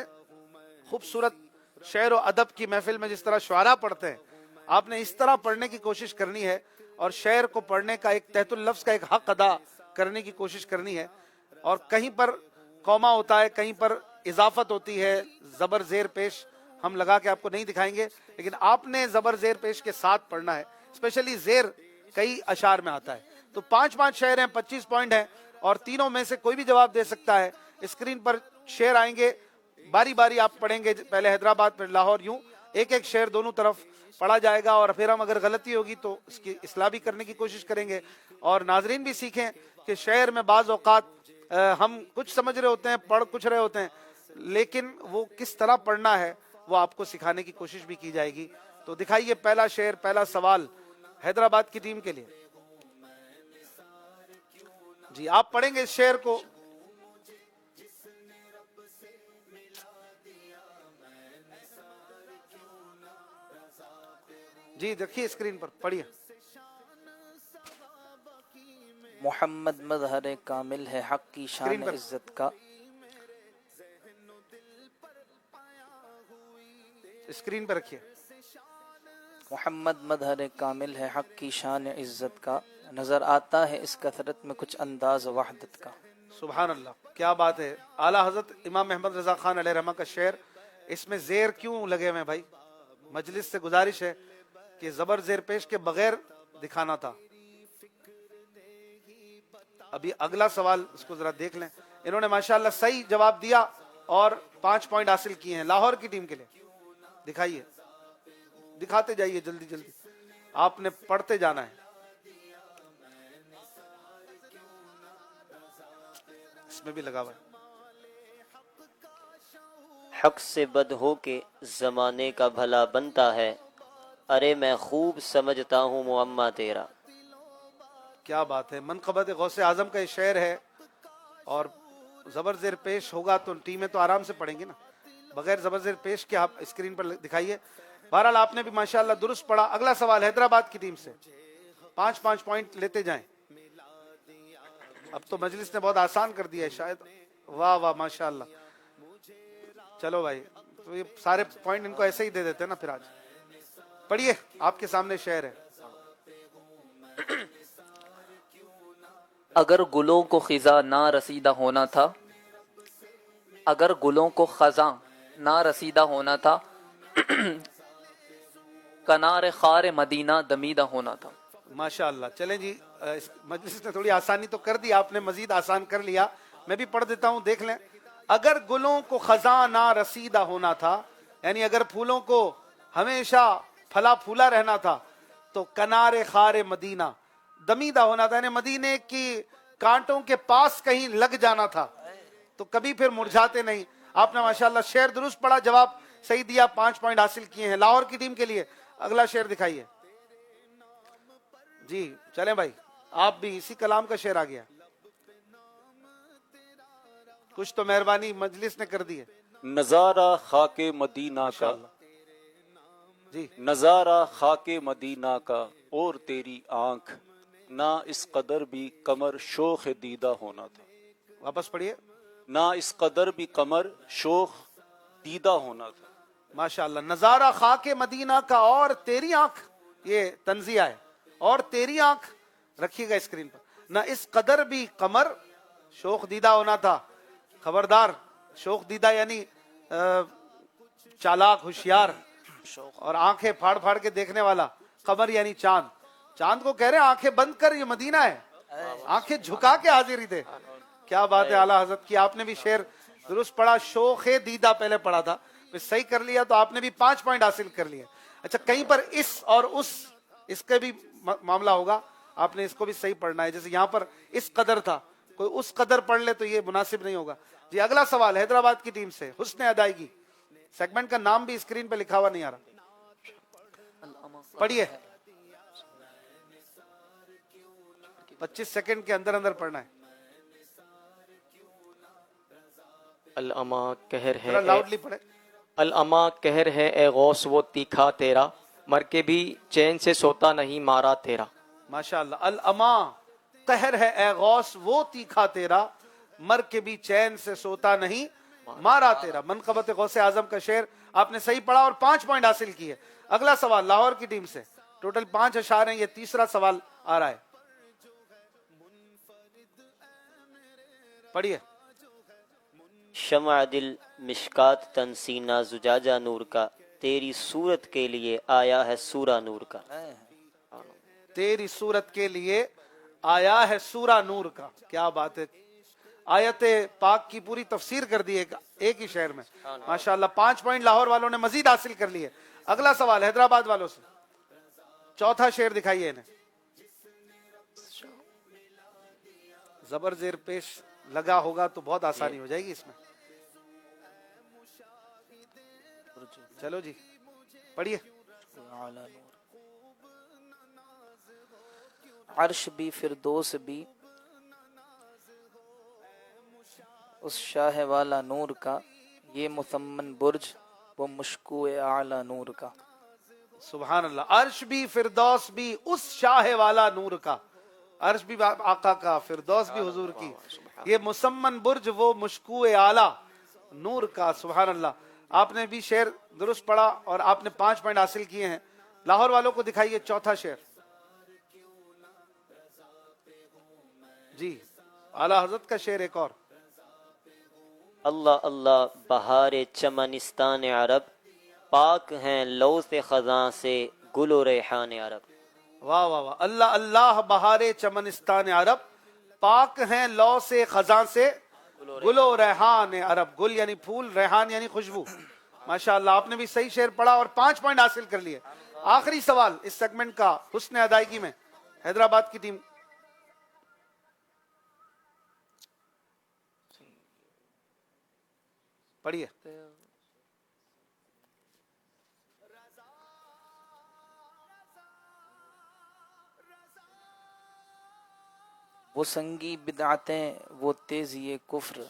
خوبصورت شعر و ادب کی محفل میں جس طرح شعراء پڑھتے ہیں آپ نے اس طرح پڑھنے کی کوشش کرنی ہے, اور شعر کو پڑھنے کا ایک تحت اللفظ کا ایک حق ادا کرنے کی کوشش کرنی ہے. اور کہیں پر کوما ہوتا ہے, کہیں پر اضافت ہوتی ہے, زبر زیر پیش ہم لگا کے آپ کو نہیں دکھائیں گے, لیکن آپ نے زبر زیر پیش کے ساتھ پڑھنا ہے. اسپیشلی زیر کئی اشعار میں آتا ہے. تو 5 شعر ہیں, 25 پوائنٹ ہیں, اور تینوں میں سے کوئی بھی جواب دے سکتا ہے. اسکرین پر شعر آئیں گے, باری باری آپ پڑھیں گے, پہلے حیدرآباد پھر لاہور, یوں ایک ایک شعر دونوں طرف پڑھا جائے گا, اور پھر ہم اگر غلطی ہوگی تو اس کی اصلاح بھی کرنے کی کوشش کریں گے. اور ناظرین بھی سیکھیں کہ شعر میں بعض اوقات ہم کچھ سمجھ رہے ہوتے ہیں, پڑھ کچھ رہے ہوتے ہیں, لیکن وہ کس طرح پڑھنا ہے وہ آپ کو سکھانے کی کوشش بھی کی جائے گی. تو دکھائیے پہلا شعر, پہلا سوال حیدرآباد کی ٹیم کے لیے. جی آپ پڑھیں گے اس شعر کو. جی دیکھیے اسکرین پر پڑھیے. محمد مظہر کامل ہے حق کی شان عزت کا. اسکرین پر رکھیے. محمد مظہر کامل ہے حق کی شان عزت کا, نظر آتا ہے اس کثرت میں کچھ انداز وحدت کا. سبحان اللہ, کیا بات ہے. اعلیٰ حضرت امام محمد رضا خان علیہ رحمہ کا شعر, اس میں زیر کیوں لگے ہوئے بھائی؟ مجلس سے گزارش ہے کہ زبر زیر پیش کے بغیر دکھانا تھا. ابھی اگلا سوال اس کو ذرا دیکھ لیں. انہوں نے ماشاءاللہ صحیح جواب دیا اور 5 پوائنٹ حاصل کیے ہیں. لاہور کی ٹیم کے لیے دکھائیے, دکھاتے جائیے جلدی جلدی, آپ نے پڑھتے جانا ہے. اس میں بھی لگا ہوا ہے. حق سے بد ہو کے زمانے کا بھلا بنتا ہے, ارے میں خوب سمجھتا ہوں معمہ تیرا. کیا بات ہے. منقبت غوث اعظم کا یہ شعر ہے, اور زبر زیر پیش ہوگا تو ٹیمیں تو آرام سے پڑھیں گے نا. بغیر زبر زیر پیش کے آپ اسکرین پر دکھائیے. بہرحال آپ نے بھی ماشاءاللہ درست پڑھا. اگلا سوال حیدرآباد کی ٹیم سے, 5 پوائنٹ لیتے جائیں. اب تو مجلس نے بہت آسان کر دیا ہے شاید. واہ واہ ماشاءاللہ. چلو بھائی, تو یہ سارے پوائنٹ ان کو ایسے ہی دے دیتے ہیں نا پھر. آج پڑھیے, آپ کے سامنے شعر ہے. اگر گلوں کو خزاں نہ رسیدہ ہونا تھا, اگر گلوں کو خزاں نہ رسیدہ ہونا تھا, کنار خار مدینہ دمیدہ ہونا تھا. ماشاءاللہ. چلیں جی, مجلس نے تھوڑی آسانی تو کر دی, آپ نے مزید آسان کر لیا. میں بھی پڑھ دیتا ہوں, دیکھ لیں. اگر گلوں کو خزاں نہ رسیدہ ہونا تھا, یعنی اگر پھولوں کو ہمیشہ پھلا پھولا رہنا تھا, تو کنار خار مدینہ دمیدہ ہونا تھا, یعنی مدینے کی کانٹوں کے پاس کہیں لگ جانا تھا تو کبھی پھر مرجھاتے نہیں. آپ نے ماشاءاللہ شعر درست پڑھا, جواب صحیح دیا, 5 پوائنٹ حاصل کیے ہیں. لاہور کی ٹیم کے لیے اگلا شعر دکھائیے. جی چلیں بھائی, آپ بھی اسی کلام کا شعر آ گیا. کچھ تو مہربانی مجلس نے کر دی ہے. نظارہ خاک مدینہ کا, جی نظارہ خاک مدینہ کا اور تیری آنکھ, نہ اس قدر بھی کمر شوخ دیدہ ہونا تھا. واپس پڑھیے. نہ اس قدر بھی کمر شوخ دیدہ ہونا تھا. ماشاءاللہ. نظارہ خاک مدینہ کا اور تیری آنکھ, یہ تنزیہ ہے, اور تیری آنکھ رکھیے گا اسکرین پر. نہ اس قدر بھی کمر شوخ دیدہ ہونا تھا. خبردار, شوخ دیدہ یعنی چالاک, ہوشیار, اور آنکھیں پھاڑ پھاڑ کے دیکھنے والا. قمر یعنی چاند. چاند کو کہہ رہے ہیں آنکھیں بند کر, یہ مدینہ ہے, آنکھیں جھکا کے حاضر ہی تھے. کیا بات ہے اعلیٰ حضرت کی. آپ نے بھی شعر درست پڑھا, شوخ دیدہ پہلے پڑھا تھا, صحیح کر لیا, تو آپ نے بھی 5 پوائنٹ حاصل کر لیے. اچھا کہیں پر اس اور اس کے بھی معاملہ ہوگا, آپ نے اس کو بھی صحیح پڑھنا ہے. جیسے یہاں پر اس قدر تھا, کوئی اس قدر پڑھ لے تو یہ مناسب نہیں ہوگا. جی اگلا سوال حیدرآباد کی ٹیم سے, حسن ادائیگی. سیگمنٹ کا نام بھی اسکرین پہ لکھا ہوا نہیں آ رہا, پڑھیے. 25 سیکنڈ کے اندر اندر پڑھنا ہے. العما قہر ہے, لاؤڈلی پڑھے. العما قہر ہے اے غوث وہ تیکھا تیرا, مر کے بھی چین سے سوتا نہیں مارا تیرا. ماشاءاللہ. العما قہر ہے اے غوث وہ تیکھا تیرا, مر کے بھی چین سے سوتا نہیں مارا تیرا. منقبت غوث اعظم کا شعر آپ نے صحیح پڑھا اور 5 پوائنٹ حاصل کیے. اگلا سوال لاہور کی ٹیم سے, ٹوٹل 5 اشعار ہیں, یہ تیسرا سوال آ رہا ہے, پڑھیے. شمع دل مشکات تن سینہ زجاجہ نور کا, تیری صورت کے لیے آیا ہے سورہ نور کا. تیری صورت کے لیے آیا ہے سورہ نور کا. کیا بات ہے, آیت پاک کی پوری تفسیر کر دی ایک ہی شعر میں. ماشاءاللہ 5 پوائنٹ لاہور والوں نے مزید حاصل کر لیے. اگلا سوال حیدرآباد والوں سے, چوتھا شعر دکھائیے انہیں. زبر زیر پیش لگا ہوگا تو بہت آسانی ہو جائے گی اس میں. چلو جی پڑھیے. عرش بھی فردوس بھی اس شاہ والا نور کا, یہ مثمن برج وہ مشکو اعلی نور کا. سبحان اللہ. عرش بھی فردوس بھی اس شاہ والا نور کا, عرش بھی آقا کا, فردوس بھی حضور کی, یہ مسمن برج وہ مشکو اعلی نور کا. سبحان اللہ. آپ نے بھی شعر درست پڑھا اور آپ نے 5 پوائنٹ حاصل کیے ہیں. لاہور والوں کو دکھائیے چوتھا شعر. جی اعلیٰ حضرت کا شعر ایک اور. اللہ اللہ بہار چمنستان عرب, پاک ہیں لو سے خزاں سے گل و ریحان عرب. واہ واہ واہ. اللہ اللہ بہار چمنستان عرب, پاک ہیں لو سے خزاں سے گل و ریحان عرب. گل یعنی پھول, ریحان یعنی خوشبو. ماشاءاللہ آپ نے بھی صحیح شعر پڑھا اور 5 پوائنٹ حاصل کر لیے. آخری سوال اس سیگمنٹ کا حسن ادائیگی میں, حیدرآباد کی ٹیم. پڑھیے. وہ سنگی بدعتیں وہ تیزی کفر,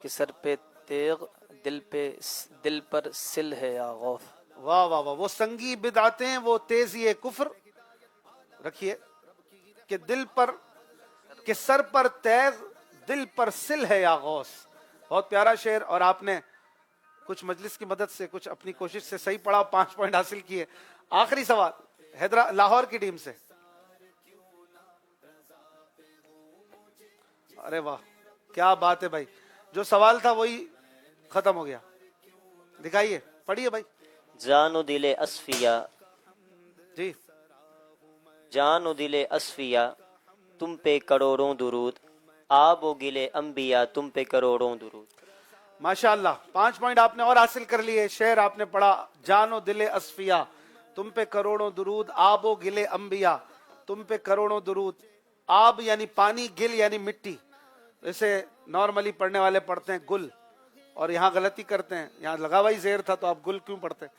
کہ سر پہ تیغ دل پر سل ہے یا غوث. واہ واہ واہ. وہ سنگی بدعتیں وہ تیزی کفر, رکھیے, کہ دل پر, کہ سر پر تیغ دل پر سل ہے یا غوث. بہت پیارا شعر, اور آپ نے کچھ مجلس کی مدد سے کچھ اپنی کوشش سے صحیح پڑھا, 5 پوائنٹ حاصل کیے. آخری سوال لاہور کی ٹیم سے. ارے واہ کیا بات ہے بھائی, جو سوال تھا وہی ختم ہو گیا. دکھائیے, پڑھیے بھائی. جان و دل اصفیا, جی جان و دل اصفیا تم پہ کروڑوں درود, آب و گلے انبیاء تم پہ کروڑوں درود. ماشاءاللہ 5 پوائنٹ آپ نے اور حاصل کر لیے. شعر آپ نے پڑھا, جان و دل اصفیا تم پہ کروڑوں درود, آب و گلے انبیاء تم پہ کروڑوں درود. آب یعنی پانی, گل یعنی مٹی. جیسے نارملی پڑھنے والے پڑھتے ہیں گل, اور یہاں غلطی کرتے ہیں, یہاں لگا ہوا ہی زیر تھا تو آپ گل کیوں پڑھتے ہیں.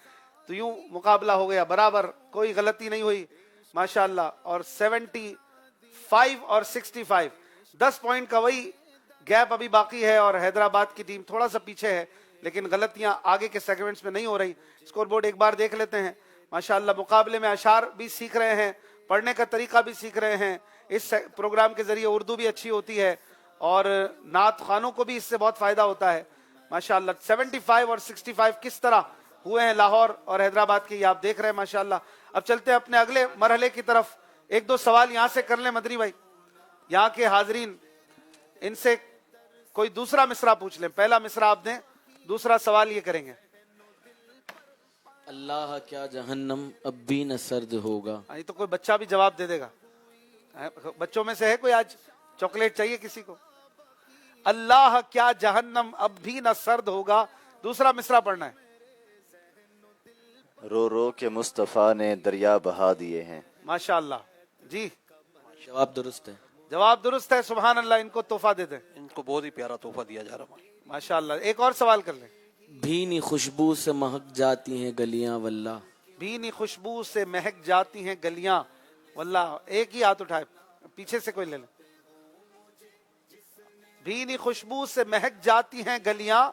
تو یوں مقابلہ ہو گیا برابر, کوئی غلطی نہیں ہوئی ماشاءاللہ. اور 75 اور 65 10 پوائنٹ کا وہی گیپ ابھی باقی ہے, اور حیدرآباد کی ٹیم تھوڑا سا پیچھے ہے, لیکن غلطیاں آگے کے سیگمنٹس میں نہیں ہو رہی. اسکور بورڈ ایک بار دیکھ لیتے ہیں. ماشاءاللہ مقابلے میں اشعار بھی سیکھ رہے ہیں, پڑھنے کا طریقہ بھی سیکھ رہے ہیں. اس پروگرام کے ذریعے اردو بھی اچھی ہوتی ہے, اور نعت خوانوں کو بھی اس سے بہت فائدہ ہوتا ہے. ماشاءاللہ 75 اور 65 کس طرح ہوئے ہیں لاہور اور حیدرآباد کے, یہ آپ دیکھ رہے ہیں ماشاءاللہ. اب چلتے ہیں اپنے اگلے مرحلے کی طرف. 1-2 سوال یہاں سے کر لیں مدنی بھائی, یہاں کے حاضرین, ان سے کوئی دوسرا مصرع پوچھ لیں. پہلا مصرع آپ دیں, دوسرا سوال یہ کریں گے. اللہ کیا جہنم اب بھی نہ سرد ہوگا. یہ تو کوئی بچہ بھی جواب دے دے گا. بچوں میں سے ہے کوئی آج چاکلیٹ چاہیے کسی کو؟ اللہ کیا جہنم اب بھی نہ سرد ہوگا. دوسرا مصرع پڑھنا ہے. رو رو کے مصطفیٰ نے دریا بہا دیے ہیں. ماشاءاللہ. جی جواب درست ہے. جواب درست ہے. سبحان اللہ. ان کو تحفہ دے دیں. ان کو بہت ہی پیارا تحفہ دیا جا رہا ہے. ماشاءاللہ. ایک اور سوال کر لیں. بھینی خوشبو سے مہک جاتی ہیں گلیاں واللہ. بھینی خوشبو سے مہک جاتی ہیں گلیاں واللہ. ایک ہی ہاتھ اٹھائے, پیچھے سے کوئی لے لیں. بھینی خوشبو سے مہک جاتی ہیں گلیاں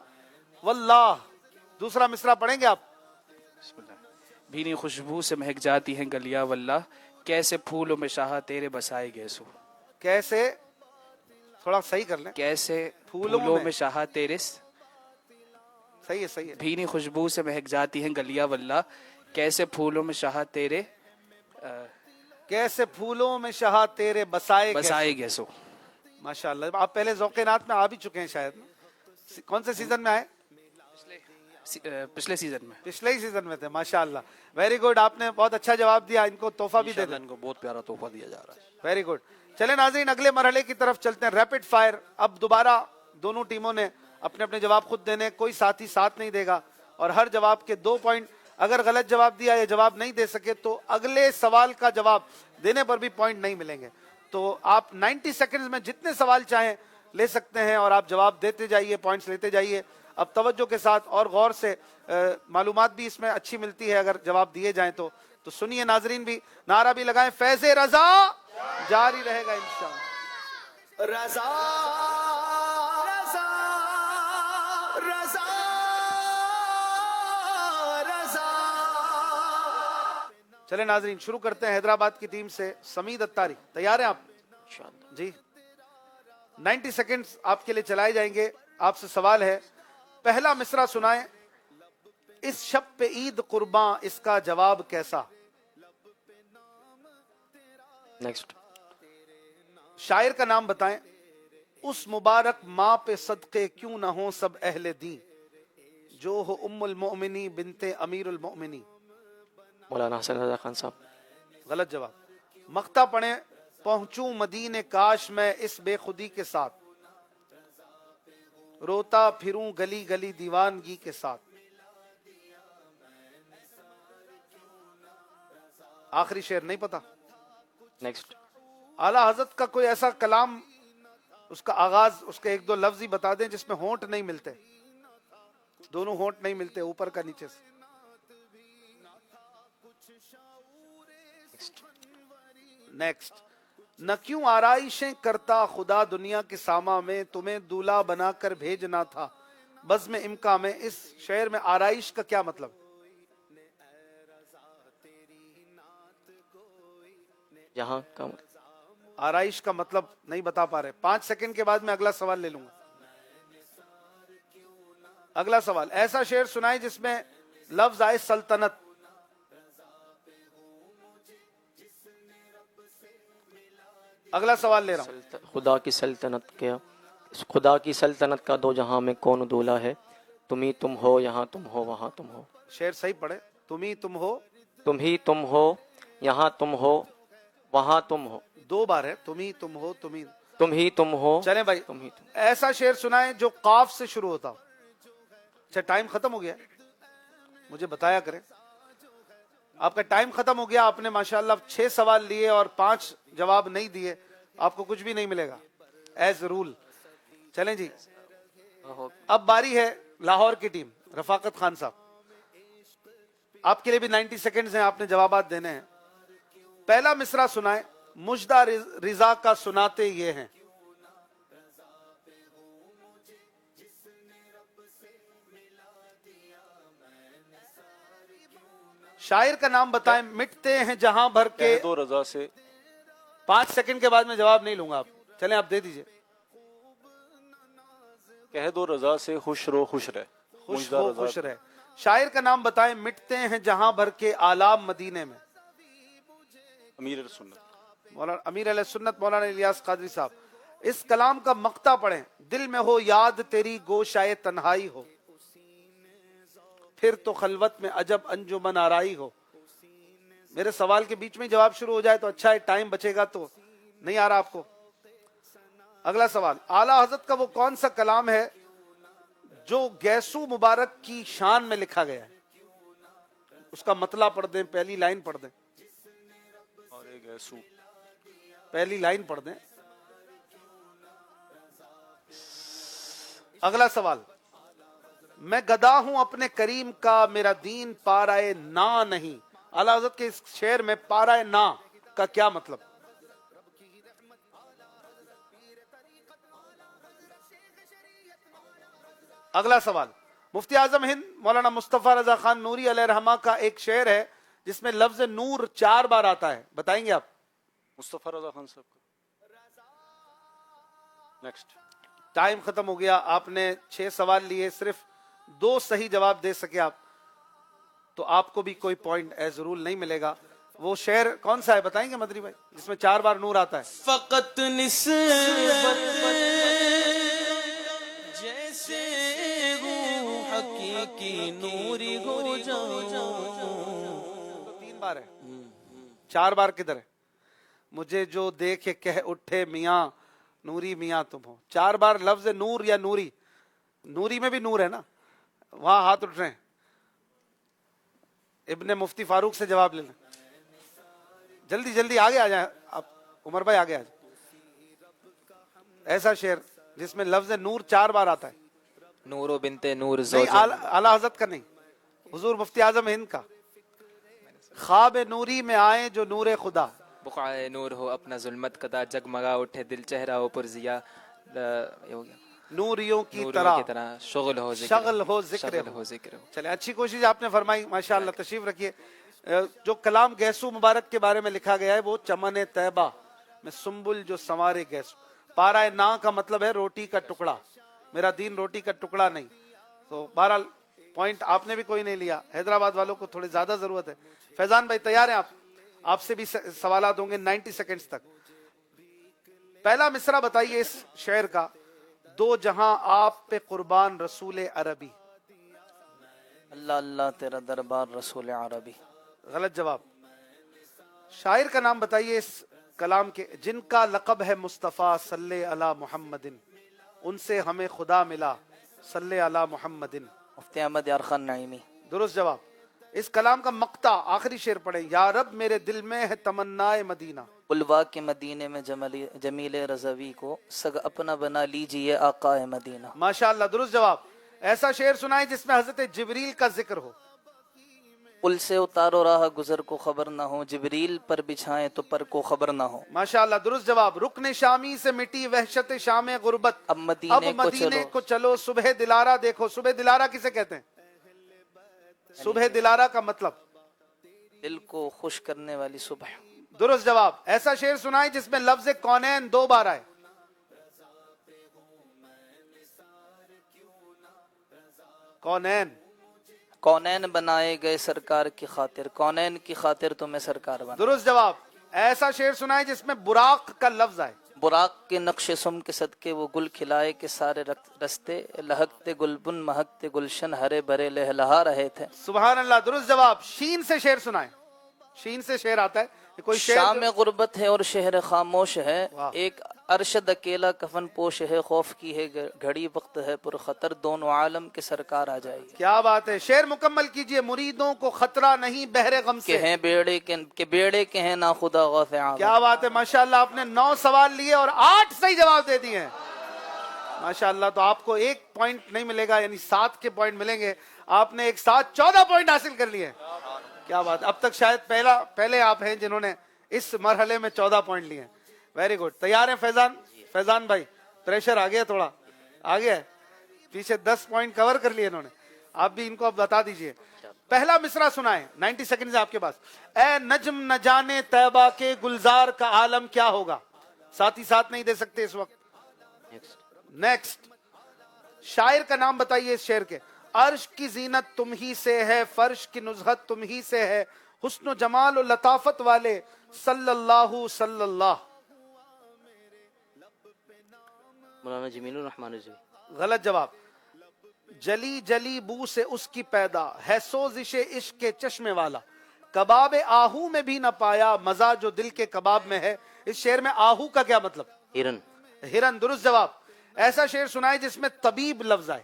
واللہ. دوسرا مصرع پڑھیں گے آپ. بھینی خوشبو سے مہک جاتی ہیں گلیاں واللہ, کیسے پھولوں میں شاہ تیرے بسائے گیسو. کیسے, تھوڑا صحیح کر لیں. کیسے پھولوں میں شاہ تیرے. صحیح ہے, صحیح ہے. بھینی خوشبو سے مہک جاتی ہیں گلیاں واللہ, کیسے پھولوں میں شاہ تیرے کیسے پھولوں میں شاہ تیرے بسائے گیسو. ماشاءاللہ. آپ پہلے ذوق نعت میں آ بھی چکے ہیں شاید. کون سے سیزن میں آئے؟ پچھلے سیزن میں. پچھلے ہی سیزن میں تھے. ماشاءاللہ. Very good. آپ نے بہت اچھا جواب دیا. ان کو تحفہ بھی دے دیں. ان کو بہت پیارا تحفہ دیا جا رہا ہے. Very good. چلیں ناظرین, اگلے مرحلے کی طرف چلتے ہیں. Rapid fire. اب دوبارہ دونوں ٹیموں نے اپنے اپنے جواب خود دینے, کوئی ساتھی ساتھ نہیں دے گا, اور ہر جواب کے 2 پوائنٹ. اگر غلط جواب دیا یا جواب نہیں دے سکے تو اگلے سوال کا جواب دینے پر بھی پوائنٹ نہیں ملیں گے. تو آپ 90 سیکنڈز میں جتنے سوال چاہیں لے سکتے ہیں, اور آپ جواب دیتے جائیے, پوائنٹس لیتے جائیے. اب توجہ کے ساتھ اور غور سے, معلومات بھی اس میں اچھی ملتی ہے اگر جواب دیے جائیں تو سنیے ناظرین بھی. نعرہ بھی لگائیں, فیض رضا جاری رہے گا انشاءاللہ. رضا رضا رضا رضا. چلے ناظرین شروع کرتے ہیں حیدرآباد کی ٹیم سے. سمید اتاری, تیار ہیں آپ؟ جی 90 سیکنڈز آپ کے لیے چلائے جائیں گے. آپ سے سوال ہے, پہلا مصرع سنائیں. اس شب پہ عید قرباں, اس کا جواب کیسا؟ نیکسٹ. شاعر کا نام بتائیں. اس مبارک ماں پہ صدقے کیوں نہ ہوں سب اہل دین, جو ہو ام المؤمنی بنت امیر المؤمنی. مولانا حسن رضا خان صاحب. غلط جواب. مقطع پڑھیں. پہنچوں مدینے کاش میں اس بے خودی کے ساتھ, روتا پھروں گلی گلی دیوانگی کے ساتھ. آخری شعر نہیں پتا. نیکسٹ. اعلیٰ حضرت کا کوئی ایسا کلام, اس کا آغاز, اس کے 1-2 لفظ ہی بتا دیں جس میں ہونٹ نہیں ملتے, دونوں ہونٹ نہیں ملتے اوپر کا نیچے سے. نیکسٹ. نہ کیوں آرائشیں کرتا خدا دنیا کے ساما میں, تمہیں دولہا بنا کر بھیجنا تھا بزم امکا میں. اس شعر میں آرائش کا کیا مطلب؟ یہاں کا آرائش کا مطلب نہیں بتا پا رہے. 5 سیکنڈ کے بعد میں اگلا سوال لے لوں گا. اگلا سوال, ایسا شعر سنائے جس میں لفظ آئے سلطنت. اگلا سوال لے رہا ہوں. خدا کی سلطنت کیا, خدا کی سلطنت کا دو جہاں میں کون دولا ہے, تم ہی تم ہو یہاں تم ہو وہاں تم ہو. شعر صحیح پڑھے. تم ہی تم ہو, تم ہی تم ہو یہاں تم ہو وہاں تم ہو. 2 بار ہے. تم ہی تم ہو, تم ہی تم ہو. چلیں بھائی, تم ہی تم. ایسا شعر سنائیں جو قاف سے شروع ہوتا. اچھا ٹائم ختم ہو گیا, مجھے بتایا کریں. آپ کا ٹائم ختم ہو گیا. آپ نے ماشاءاللہ 6 سوال لیے اور 5 جواب نہیں دیے, آپ کو کچھ بھی نہیں ملے گا ایز رول. چلیں جی, اب باری ہے لاہور کی ٹیم. رفاقت خان صاحب, آپ کے لیے بھی 90 سیکنڈز ہیں, آپ نے جوابات دینے ہیں. پہلا مصرع سنائیں. مجدہ رضا کا سناتے یہ ہیں. شاعر کا نام بتائیں. مٹتے ہیں جہاں بھر کے. کہہ دو رضا سے. 5 سیکنڈ کے بعد میں جواب نہیں لوں گا. آپ چلیں, آپ دے دیجئے. کہہ دو رضا سے خوش رو خوش رہ. خوش ہو خوش رہ. شاعر کا نام بتائیں. مٹتے ہیں جہاں بھر کے آلام مدینے میں. امیر السنت. مولانا امیر علیہ سنت مولانا الیاس قادری صاحب. اس کلام کا مقطع پڑھیں. دل میں ہو یاد تیری گوشائے تنہائی ہو, پھر تو خلوت میں عجب انجمن آرائی ہو. میرے سوال کے بیچ میں جواب شروع ہو جائے تو اچھا ہے, ٹائم بچے گا. تو نہیں آ رہا آپ کو. اگلا سوال. اعلیٰ حضرت کا وہ کون سا کلام ہے جو گیسو مبارک کی شان میں لکھا گیا ہے؟ اس کا مطلب پڑھ دیں, پہلی لائن پڑھ دیں, اور ایک ہے سو. پہلی لائن پڑھ دیں. اگلا سوال, میں گدا ہوں اپنے کریم کا, میرا دین پارائے نا نہیں. اعلیٰ حضرت کے اس شعر میں پارائے نا کا کیا مطلب؟ اگلا سوال, مفتی اعظم ہند مولانا مصطفیٰ رضا خان نوری علیہ رحمہ کا ایک شعر ہے جس میں لفظ نور 4 بار آتا ہے, بتائیں گے آپ؟ مصطفیٰ رضا خان صاحب کا. نیکسٹ. ٹائم ختم ہو گیا, آپ نے 6 سوال لیے, صرف 2 صحیح جواب دے سکے آپ, تو آپ کو بھی کوئی پوائنٹ ایز رول نہیں ملے گا. وہ شعر کون سا ہے بتائیں گے مدری بھائی, جس میں 4 بار نور آتا ہے؟ فقط نسبت جیسے روح حقیقی نوری ہو جاؤ. 3 بار ہے, 4 بار کدھر ہے؟ مجھے جو دیکھے کہہ اٹھے میاں نوری میاں تم ہو. 4 بار لفظ نور یا نوری, نوری میں بھی نور ہے نا, وہاں ہاتھ اٹھ رہے ہیں. ابن مفتی فاروق سے جواب لے لیں, جلدی جلدی آگے آ جائیں آپ. عمر بھائی آگے آ جائیں. ایسا شعر جس میں لفظ نور 4 بار آتا ہے. نور و بنت نور اعلیٰ حضرت کا نہیں, حضور مفتی اعظم ہند کا. خواب نوری میں آئے جو نور خدا, بقعہ نور ہو اپنا ظلمت کدا, جگمگا اٹھے دل چہرہ ہو پرزیا, نوریوں کی طرح شغل ہو ذکر ہو. چلے, اچھی کوشش آپ نے فرمائی, ماشاءاللہ. تشریف رکھیے. جو کلام گیسو مبارک کے بارے میں لکھا گیا ہے وہ چمن طیبہ میں سنبل جو سنوارے گیسو. پارائے نا کا مطلب ہے روٹی کا ٹکڑا, میرا دین روٹی کا ٹکڑا نہیں. تو بہرحال پوائنٹ آپ نے بھی کوئی نہیں لیا. حیدرآباد والوں کو تھوڑی زیادہ ضرورت ہے. فیضان بھائی تیار ہیں آپ سے بھی سوالات ہوں گے 90 سیکنڈز تک. پہلا مصرع بتائیے اس شعر کا, 2 جہاں آپ پہ قربان رسول عربی. اللہ اللہ تیرا دربار رسول عربی. غلط جواب. شاعر کا نام بتائیے اس کلام کے جن کا لقب ہے مصطفیٰ صلی علی محمد, ان سے ہمیں خدا ملا صلی علی محمد. مفتی احمد یار خان نعیمی. درست جواب. اس کلام کا مقطع آخری شعر پڑھیں, یا رب میرے دل میں ہے تمنائے مدینہ. الوا کے مدینے میں جمیل رضوی کو سگ اپنا بنا لیجئے آقا مدینہ. ماشاءاللہ, درست جواب. ایسا شعر سنائیں جس میں حضرت جبریل کا ذکر ہو. پل سے اتارو راہ گزر کو خبر نہ ہو, جبریل پر بچھائیں تو پر کو خبر نہ ہو. ماشاءاللہ, درست جواب. رکن شامی سے مٹی وحشت شام غربت, اب مدینے کو چلو صبح دلارہ دیکھو. صبح دلارہ کسے کہتے ہیں؟ صبح دلارہ کا مطلب دل کو خوش کرنے والی صبح. درست جواب. ایسا شعر سنائیں جس میں لفظ کونین 2 بار آئے. کونین. کونین بنائے گئے سرکار کی خاطر, کونین کی خاطر تمہیں سرکار بنا. درست جواب. ایسا شعر سنائیں جس میں براق کا لفظ آئے. براق کے نقش سم کے صدقے وہ گل کھلائے کہ سارے رستے لہکتے گلبن مہکتے گلشن ہرے بھرے لہلہا رہے تھے. سبحان اللہ, درست جواب. شین سے شعر سنائیں. شین سے شعر آتا ہے کوئی شعر. شام غربت ہے اور شہر خاموش ہے, ایک ارشد اکیلا کفن پوش ہے, خوف کی ہے گھڑی وقت ہے پر خطر, دونوں عالم کے سرکار آ جائے گی. کیا بات ہے. شعر مکمل کیجئے. مریدوں کو خطرہ نہیں بحر غم سے, کہ ہیں بیڑے کے ہیں نا خدا غوث عام. کیا بات ہے. ماشاءاللہ, آپ نے 9 سوال لیے اور 8 صحیح جواب دے دیے ہیں. ماشاءاللہ, تو آپ کو 1 پوائنٹ نہیں ملے گا, یعنی 7 کے پوائنٹ ملیں گے. آپ نے ایک ساتھ 14 پوائنٹ حاصل کر لیے. کیا بات. اب تک شاید پہلے آپ ہیں جنہوں نے اس مرحلے میں 14 پوائنٹ لیے ہیں. Very good. تیار ہیں فیضان بھائی؟ پریشر آ گیا, تھوڑا آ گیا ہے. پیچھے 10 پوائنٹ کور کر لیے انہوں نے. آپ بھی ان کو اب بتا دیجئے. پہلا مصرع سنائیں, 90 سیکنڈز آپ کے پاس. اے نجم نہ جانے طیبہ کے گلزار کا عالم کیا ہوگا. ساتھی ساتھ نہیں دے سکتے اس وقت. نیکسٹ. شاعر کا نام بتائیے اس شعر کے. عرش کی زینت تم ہی سے ہے, فرش کی نزہت تم ہی سے ہے, حسن و جمال و لطافت والے صلی اللہ. مولانا جمیل الرحمان رضوی. غلط جواب. جلی جلی بو سے اس کی پیدا ہے سوزش عشق کے چشمے والا, کباب آہو میں بھی نہ پایا مزہ جو دل کے کباب میں ہے. اس شعر میں آہو کا کیا مطلب؟ ہرن. درست جواب. ایسا شعر سنائے جس میں طبیب لفظ آئے.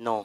9।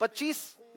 25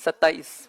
27।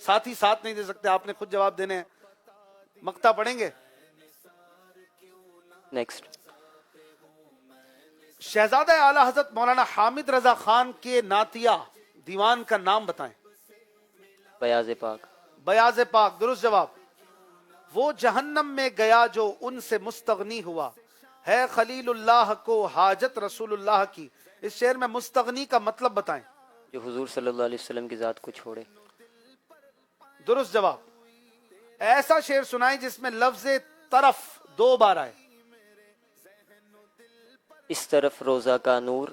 ساتھی ساتھ نہیں دے سکتے, آپ نے خود جواب دینے ہیں. مقطع پڑھیں گے. نیکسٹ. شہزادہ اعلیٰ حضرت مولانا حامد رضا خان کے نعتیہ دیوان کا نام بتائیں. بیاض پاک. بیاض پاک درست جواب. وہ جہنم میں گیا جو ان سے مستغنی ہوا, ہے خلیل اللہ کو حاجت رسول اللہ کی. اس شعر میں مستغنی کا مطلب بتائیں. جو حضور صلی اللہ علیہ وسلم کی ذات کو چھوڑے. درست جواب. ایسا شعر سنائیں جس میں لفظ طرف 2 بار آئے. اس طرف روزہ کا نور,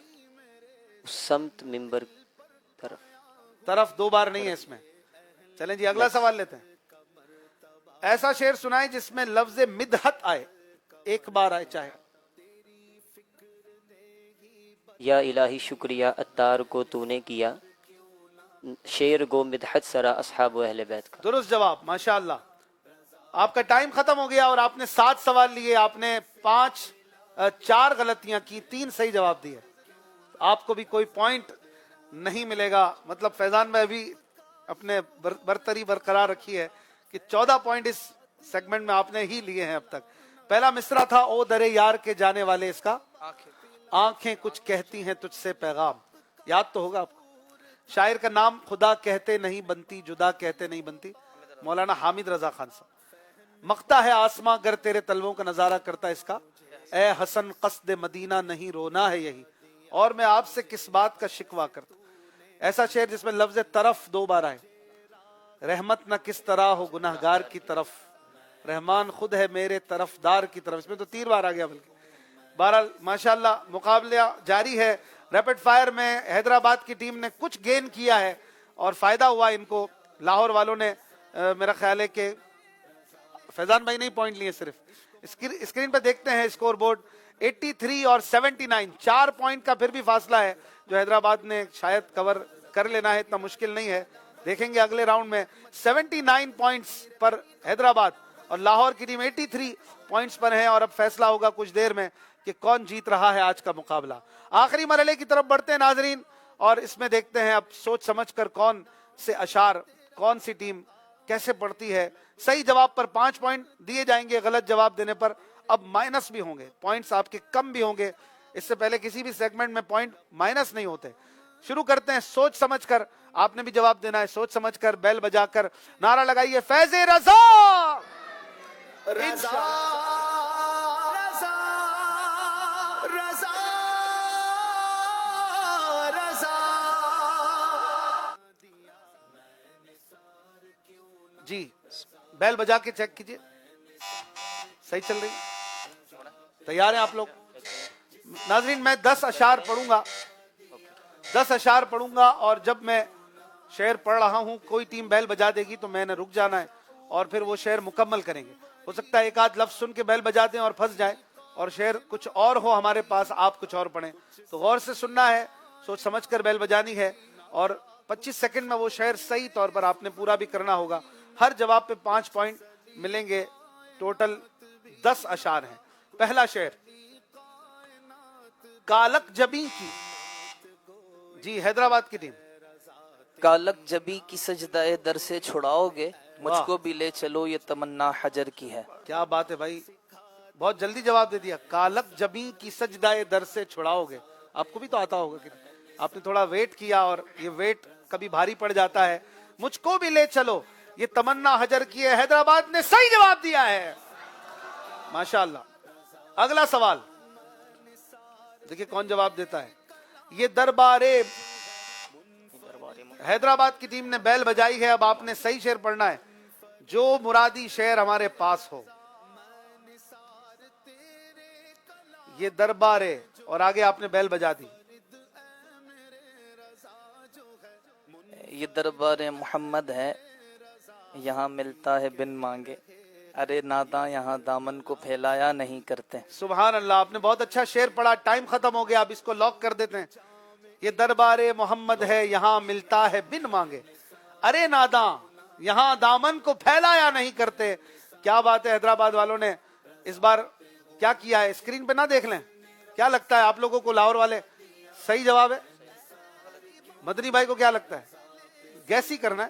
اس سمت منبر طرف. طرف 2 بار نہیں ہے اس میں. چلیں جی اگلا سوال لیتے ہیں. ایسا شعر سنائیں جس میں لفظ مدحت آئے, 1 بار آئے چاہے. یا الہی شکریہ اتار کو تو نے کیا, شعر گو مدحت سرا اصحاب و اہل بیت کا. درست جواب. ماشاءاللہ آپ کا ٹائم ختم ہو گیا اور آپ نے 7 سوال لیے, آپ نے 4 غلطیاں کی, 3 صحیح جواب دیے. آپ کو بھی کوئی پوائنٹ نہیں ملے گا. مطلب فیضان میں ابھی اپنے برتری برقرار رکھی ہے کہ 14 پوائنٹ اس سیگمنٹ میں آپ نے ہی لیے ہیں اب تک. پہلا مصرع تھا او درے یار کے جانے والے, اس کا آنکھیں کچھ کہتی ہیں تجھ سے پیغام. یاد تو ہوگا آپ کو. شاعر کا نام خدا کہتے نہیں بنتی, جدا کہتے نہیں بنتی, مولانا حامد رضا خان صاحب. مقطع ہے آسماں گر تیرے طلبوں کا نظارہ کرتا ہے, اس کا اے حسن قصد مدینہ نہیں رونا ہے یہی, اور میں آپ سے کس بات کا شکوہ کرتا. ایسا شعر جس میں لفظ طرف 2 بار آئے. رحمت نہ کس طرح ہو گناہگار کی طرف, رحمان خود ہے میرے طرفدار کی طرف. اس میں تو 3 بار آ گیا بلکہ. بہرحال ماشاءاللہ مقابلہ جاری ہے. ریپڈ فائر میں حیدرآباد کی ٹیم نے کچھ گین کیا ہے اور فائدہ ہوا ان کو. لاہور والوں نے میرا خیال ہے کہ فیضان بھائی نہیں پوائنٹ لیے صرف. اسکرین پہ دیکھتے ہیں اسکور بورڈ. 83 اور 79, 4 پوائنٹ کا پھر بھی فاصلہ ہے جو حیدرآباد نے شاید کور کر لینا ہے. اتنا مشکل نہیں ہے, دیکھیں گے اگلے راؤنڈ میں. 79 پوائنٹس پر حیدرآباد اور لاہور کی ٹیم 83 پوائنٹس پر ہیں, اور اب فیصلہ ہوگا کچھ دیر میں کہ کون جیت رہا ہے آج کا مقابلہ. آخری مرحلے کی طرف بڑھتے ہیں ناظرین, اور اس میں دیکھتے ہیں اب سوچ سمجھ کر کون سے اشعار کون سی ٹیم کیسے پڑھتی ہے. صحیح جواب پر 5 پوائنٹ دیے جائیں گے, غلط جواب دینے پر اب مائنس بھی ہوں گے, پوائنٹس آپ کے کم بھی ہوں گے. اس سے پہلے کسی بھی سیگمنٹ میں پوائنٹ مائنس نہیں ہوتے. شروع کرتے ہیں سوچ سمجھ کر. آپ نے بھی جواب دینا ہے سوچ سمجھ کر. بیل بجا کر نعرہ لگائیے فیض رضا. جی بیل بجا کے چیک کیجئے صحیح چل رہی. تیار ہیں آپ لوگ؟ ناظرین میں 10 اشعار پڑھوں گا, 10 اشعار پڑھوں گا, اور جب میں شعر پڑھ رہا ہوں کوئی ٹیم بیل بجا دے گی تو میں نے رک جانا ہے اور پھر وہ شعر مکمل کریں گے. ہو سکتا ہے ایک آدھ لفظ سن کے بیل بجا دیں اور پھنس جائیں, اور شعر کچھ اور ہو ہمارے پاس, آپ کچھ اور پڑھیں. تو غور سے سننا ہے, سوچ سمجھ کر بیل بجانی ہے, اور 25 سیکنڈ میں وہ شعر صحیح طور پر آپ نے پورا بھی کرنا ہوگا. ہر جواب پہ 5 پوائنٹ ملیں گے. ٹوٹل 10 اشعار ہیں. پہلا شعر کالک جبی کی, جی حیدرآباد کی ٹیم. کالک جبی کی سجدہ در سے چھڑاؤ گے, مجھ کو بھی لے چلو یہ تمنا حجر کی ہے. کیا بات ہے بھائی, بہت جلدی جواب دے دیا. کالک جبی کی سجدہ در سے چھڑاؤ گے. آپ کو بھی تو آتا ہوگا کہ آپ نے تھوڑا ویٹ کیا, اور یہ ویٹ کبھی بھاری پڑ جاتا ہے. مجھ کو بھی لے چلو یہ تمنا حجر کی ہے. حیدرآباد نے صحیح جواب دیا ہے, ماشاءاللہ. اگلا سوال دیکھیں کون جواب دیتا ہے. یہ دربارے, حیدرآباد کی ٹیم نے بیل بجائی ہے. اب آپ نے صحیح شعر پڑھنا ہے, جو مرادی شعر ہمارے پاس ہو. یہ دربارے, اور آگے آپ نے بیل بجا دی. یہ دربار محمد ہے, یہاں ملتا ہے بن مانگے, ارے ناداں یہاں دامن کو پھیلایا نہیں کرتے. سبحان اللہ, آپ نے بہت اچھا شعر پڑھا. ٹائم ختم ہو گیا, اب اس کو لاک کر دیتے ہیں. یہ دربار محمد ہے, یہاں ملتا ہے بن مانگے, ارے ناداں یہاں دامن کو پھیلایا نہیں کرتے. کیا بات ہے, حیدرآباد والوں نے اس بار کیا کیا ہے. اسکرین پہ نہ دیکھ لیں, کیا لگتا ہے آپ لوگوں کو لاہور والے صحیح جواب ہے؟ مدنی بھائی کو کیا لگتا ہے؟ گیس ہی کرنا ہے.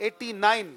89,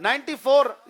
94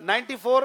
94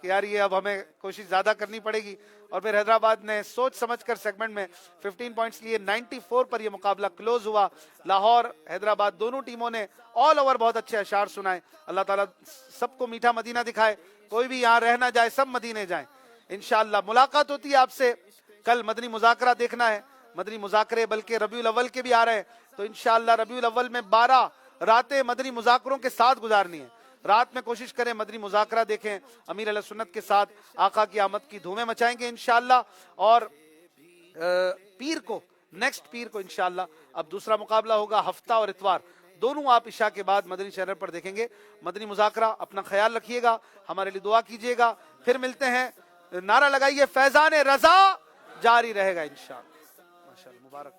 کہ یار یہ اب ہمیں کوشش زیادہ کرنی پڑے گی. اور پھر حیدرآباد نے سوچ سمجھ کر سیگمنٹ میں 15 پوائنٹس لیے. 94 پر یہ مقابلہ کلوز ہوا. لاہور حیدرآباد دونوں ٹیموں نے آل اوور بہت اچھے اشعار سنائے. اللہ تعالیٰ سب کو میٹھا مدینہ دکھائے, کوئی بھی یہاں رہ نہ جائے, سب مدینے جائیں انشاءاللہ. ملاقات ہوتی ہے آپ سے کل. مدنی مذاکرہ دیکھنا ہے, مدنی مذاکرے بلکہ ربیع الاول کے بھی آ رہے ہیں, تو انشاءاللہ ربیع الاول میں 12 راتیں مدنی مذاکروں کے ساتھ گزارنی ہے. رات میں کوشش کریں مدنی مذاکرہ دیکھیں, امیر علیہ سنت کے ساتھ آقا کی آمد کی دھومیں مچائیں گے انشاءاللہ. اور پیر کو, نیکسٹ پیر کو انشاءاللہ اب دوسرا مقابلہ ہوگا, ہفتہ اور اتوار دونوں آپ عشاء کے بعد مدنی چینل پر دیکھیں گے. مدنی مذاکرہ, اپنا خیال رکھیے گا, ہمارے لیے دعا کیجیے گا. پھر ملتے ہیں, نعرہ لگائیے فیضان رضا جاری رہے گا انشاءاللہ. ماشاءاللہ, مبارک.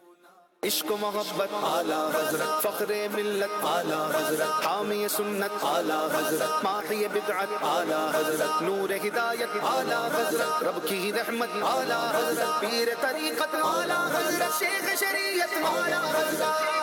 عشق و محبت اعلیٰ حضرت, فخر ملت اعلیٰ حضرت, حامی سنت اعلیٰ حضرت, ماحی بدعت اعلیٰ حضرت, نور ہدایت اعلیٰ حضرت, رب کی رحمت اعلیٰ حضرت, پیر طریقت اعلیٰ حضرت, شیخ شریعت اعلیٰ حضرت.